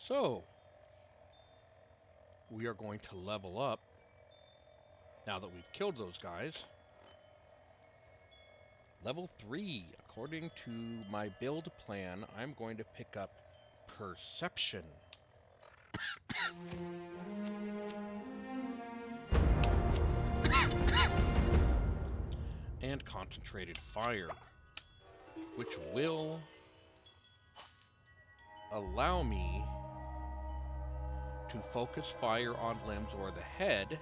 So, we are going to level up Now that we've killed those guys, level 3. According to my build plan, I'm going to pick up Perception. And Concentrated Fire, which will allow me to focus fire on limbs or the head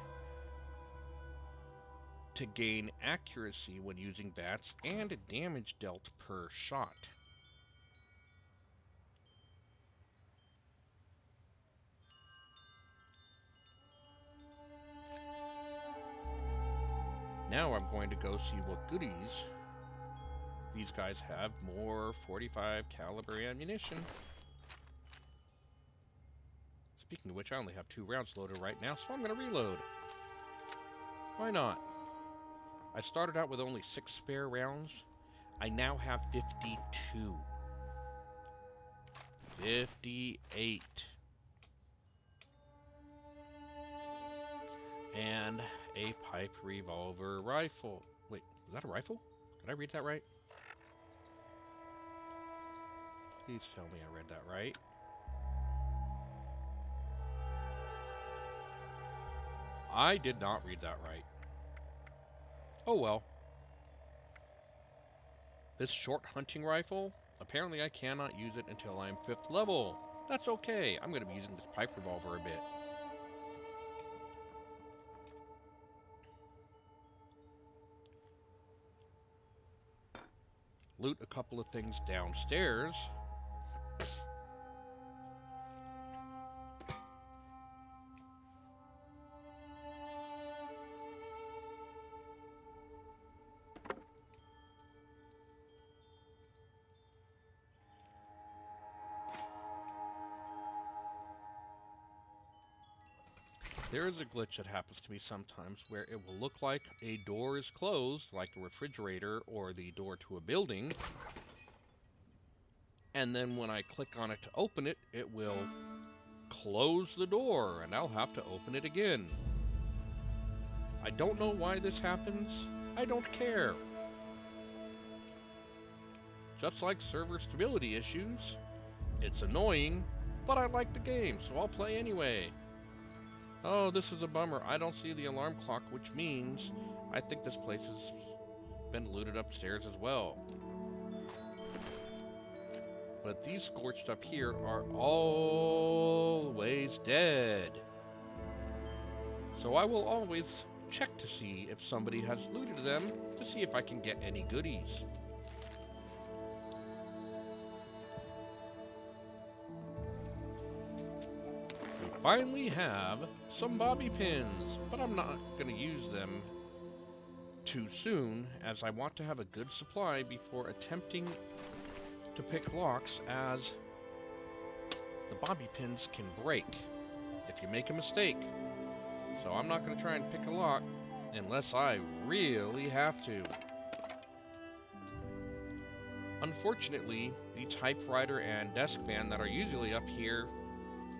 to gain accuracy when using bats and damage dealt per shot. Now I'm going to go see what goodies these guys have. More 45 caliber ammunition. Speaking of which, I only have 2 rounds loaded right now, so I'm going to reload. Why not? I started out with only 6 spare rounds. I now have 52. 58. And a pipe revolver rifle. Wait, was that a rifle? Did I read that right? Please tell me I read that right. I did not read that right. Oh well. This short hunting rifle, apparently I cannot use it until I'm 5th level. That's okay. I'm going to be using this pipe revolver a bit. Loot a couple of things downstairs. There is a glitch that happens to me sometimes where it will look like a door is closed, like the refrigerator or the door to a building, and then when I click on it to open it, it will close the door, and I'll have to open it again. I don't know why this happens. I don't care. Just like server stability issues, it's annoying, but I like the game, so I'll play anyway. Oh, this is a bummer. I don't see the alarm clock, which means I think this place has been looted upstairs as well. But these scorched up here are always dead. So I will always check to see if somebody has looted them, to see if I can get any goodies. We finally have some bobby pins, but I'm not going to use them too soon, as I want to have a good supply before attempting to pick locks, as the bobby pins can break if you make a mistake. So I'm not going to try and pick a lock unless I really have to. Unfortunately, the typewriter and desk fan that are usually up here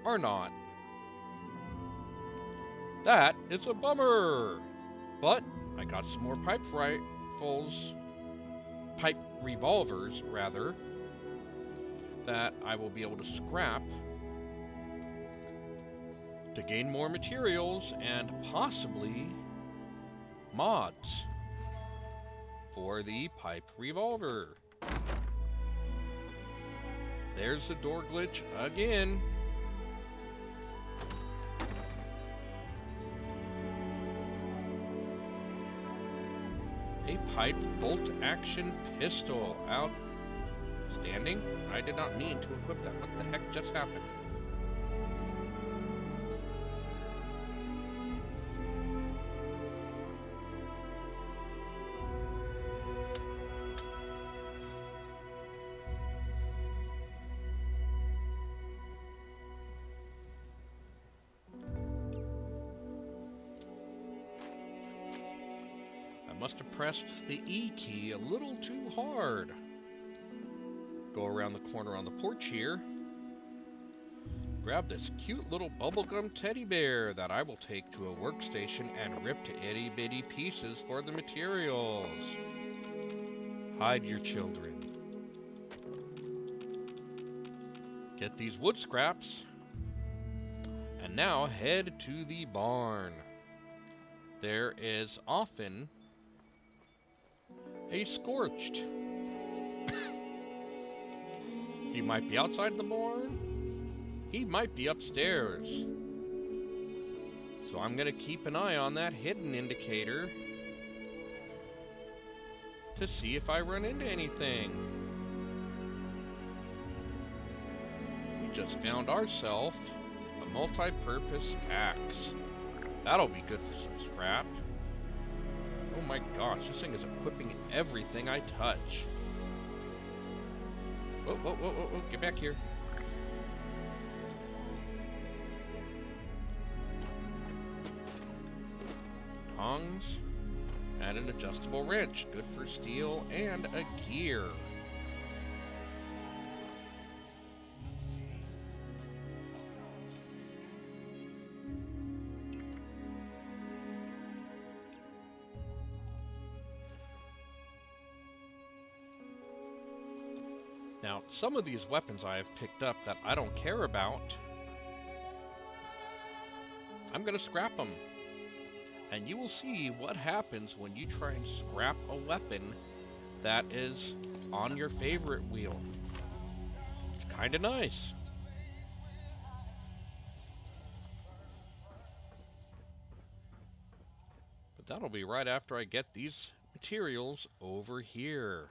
are not. That is a bummer! But I got some more pipe revolvers, rather, that I will be able to scrap to gain more materials and possibly mods for the pipe revolver. There's the door glitch again. A pipe bolt action pistol. Outstanding. I did not mean to equip that. What the heck just happened? Must have pressed the E key a little too hard. Go around the corner on the porch here. grab this cute little bubblegum teddy bear that I will take to a workstation and rip to itty bitty pieces for the materials. Hide your children. Get these wood scraps. And now head to the barn. There is often a scorched. He might be outside the barn. He might be upstairs. So I'm going to keep an eye on that hidden indicator to see if I run into anything. We just found ourselves a multi-purpose axe. That'll be good for some scrap. Oh my gosh, this thing is equipping everything I touch. Whoa, whoa, whoa, whoa, whoa, get back here. Tongs and an adjustable wrench. Good for steel and a gear. Now, some of these weapons I have picked up that I don't care about, I'm going to scrap them. And you will see what happens when you try and scrap a weapon that is on your favorite wheel. It's kind of nice. But that'll be right after I get these materials over here.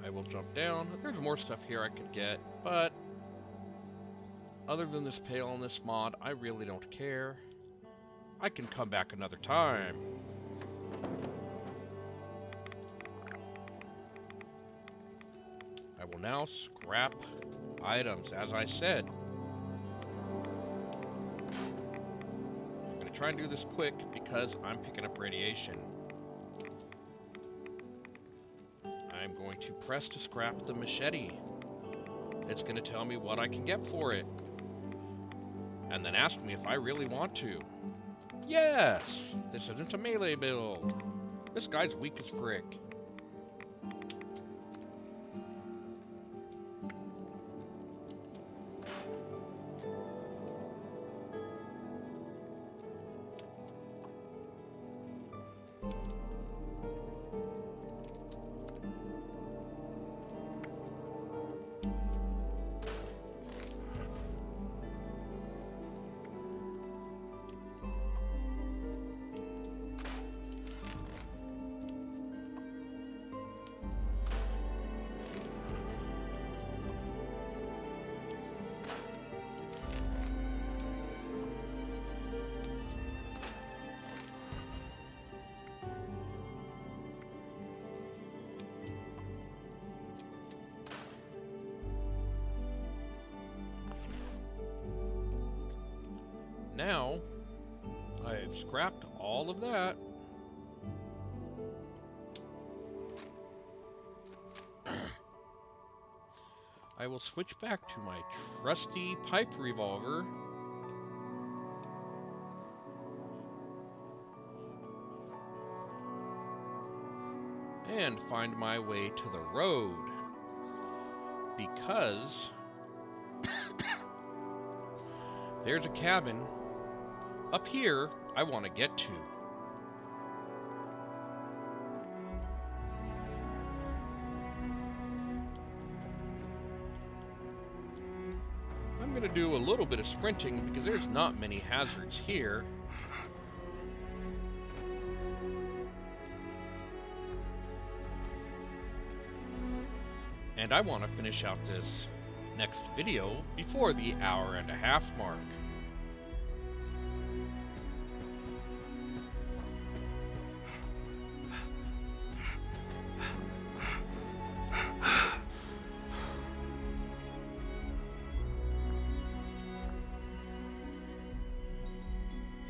I will jump down. There's more stuff here I could get, but other than this pail and this mod, I really don't care. I can come back another time. I will now scrap items, as I said. I'm going to try and do this quick because I'm picking up radiation. I'm going to press to scrap the machete. It's going to tell me what I can get for it. And then ask me if I really want to. Yes! This isn't a melee build. This guy's weak as frick. Now, I've scrapped all of that. I will switch back to my trusty pipe revolver. And find my way to the road. Because there's a cabin up here I want to get to. I'm going to do a little bit of sprinting because there's not many hazards here. And I want to finish out this next video before the hour-and-a-half mark.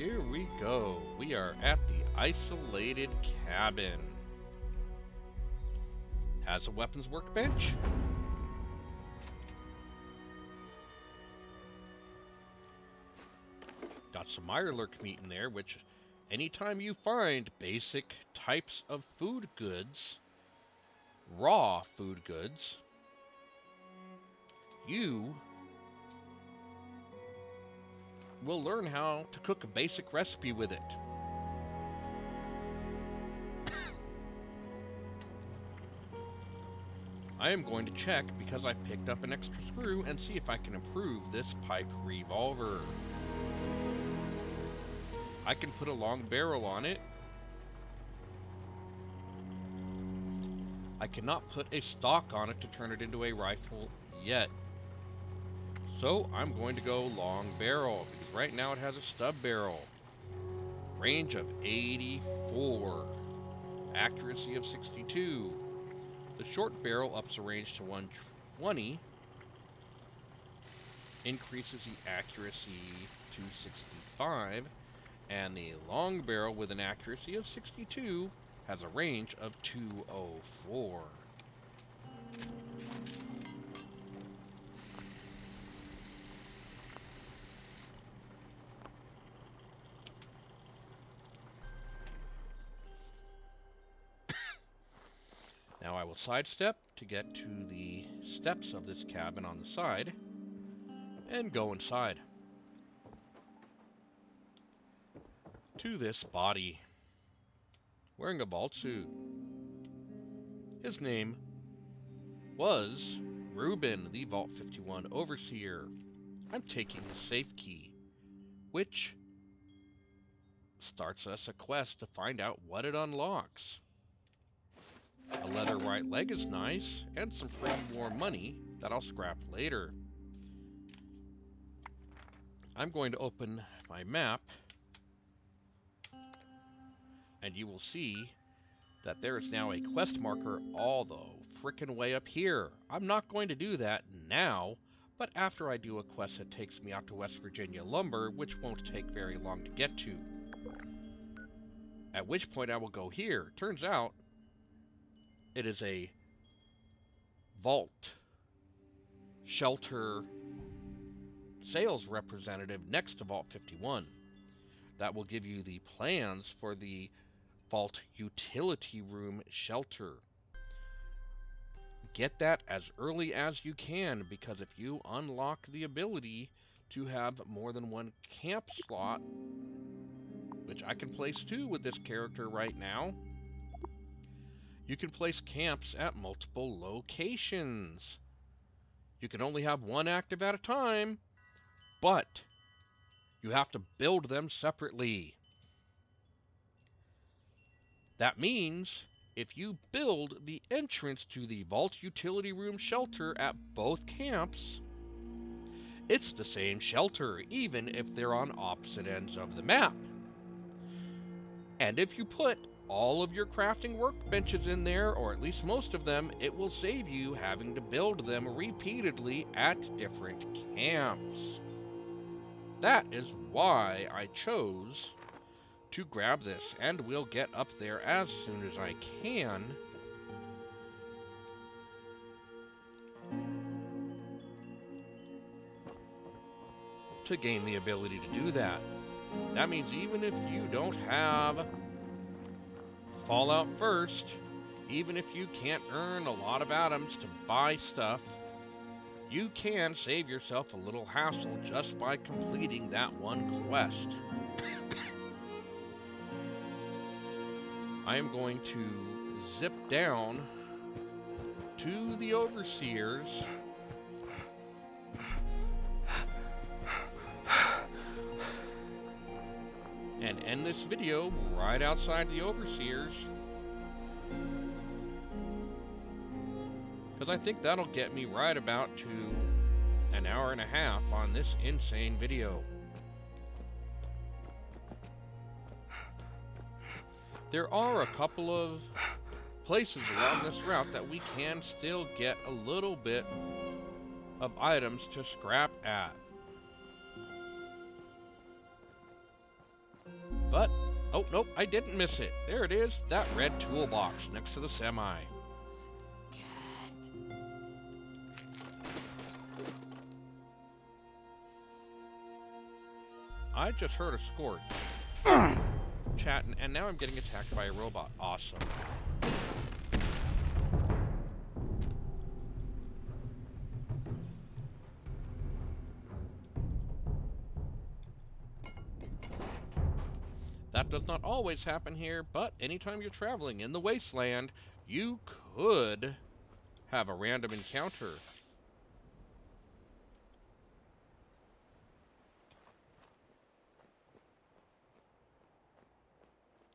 here we go. We are at the isolated cabin. Has a weapons workbench. Got some Mirelurk meat in there, which anytime you find basic types of food goods, raw food goods, you will learn how to cook a basic recipe with it. I am going to check, because I picked up an extra screw, and see if I can improve this pipe revolver. I can put a long barrel on it. I cannot put a stock on it to turn it into a rifle yet. So I'm going to go long barrel, because right now it has a stub barrel. Range of 84. Accuracy of 62. The short barrel ups the range to 120. Increases the accuracy to 65. And the long barrel with an accuracy of 62 has a range of 204. Now I will sidestep to get to the steps of this cabin on the side and go inside to this body wearing a vault suit. His name was Reuben, the Vault 51 Overseer. I'm taking his safe key, which starts us a quest to find out what it unlocks. A leather right leg is nice, and some pre-war money that I'll scrap later. I'm going to open my map, and you will see that there is now a quest marker all the frickin' way up here. I'm not going to do that now, but after I do a quest that takes me out to West Virginia Lumber, which won't take very long to get to. At which point I will go here. Turns out, it is a vault shelter sales representative next to Vault 51 that will give you the plans for the Vault Utility Room shelter. Get that as early as you can, because if you unlock the ability to have more than one camp slot, which I can place two with this character right now, you can place camps at multiple locations. You can only have one active at a time, but you have to build them separately. That means if you build the entrance to the Vault Utility Room shelter at both camps, it's the same shelter, even if they're on opposite ends of the map. And if you put all of your crafting workbenches in there, or at least most of them, it will save you having to build them repeatedly at different camps. That is why I chose to grab this, and we'll get up there as soon as I can. To gain the ability to do that. That means even if you don't have Fallout First, even if you can't earn a lot of atoms to buy stuff, you can save yourself a little hassle just by completing that one quest. I am going to zip down to the Overseers and end this video right outside the Overseers, because I think that'll get me right about to an hour and a half on this insane video. There are a couple of places along this route that we can still get a little bit of items to scrap at. But, oh, nope, I didn't miss it. There it is, that red toolbox next to the semi. I just heard a scorch. Chat, and now I'm getting attacked by a robot. Awesome. That does not always happen here, but anytime you're traveling in the wasteland, you could have a random encounter.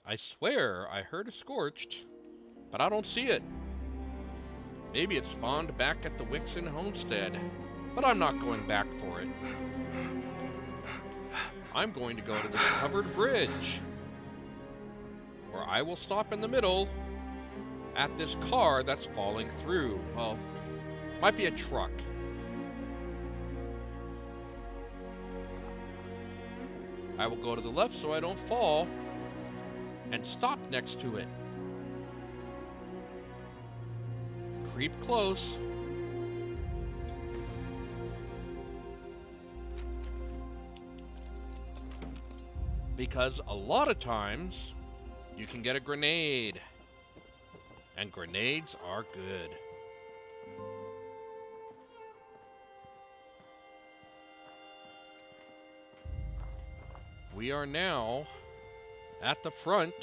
I swear I heard a scorched, but I don't see it. Maybe it spawned back at the Wixon homestead, but I'm not going back for it. I'm going to go to this covered bridge, where I will stop in the middle at this car that's falling through. Well, might be a truck. I will go to the left so I don't fall, and stop next to it. Creep close. Because a lot of times, you can get a grenade. And grenades are good. We are now at the front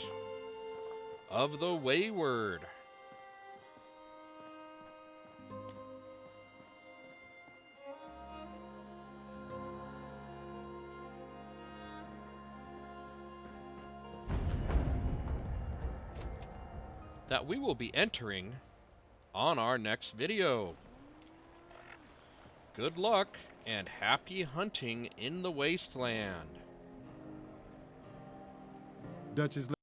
of the Wayward. That we will be entering on our next video. Good luck and happy hunting in the wasteland. Dutch is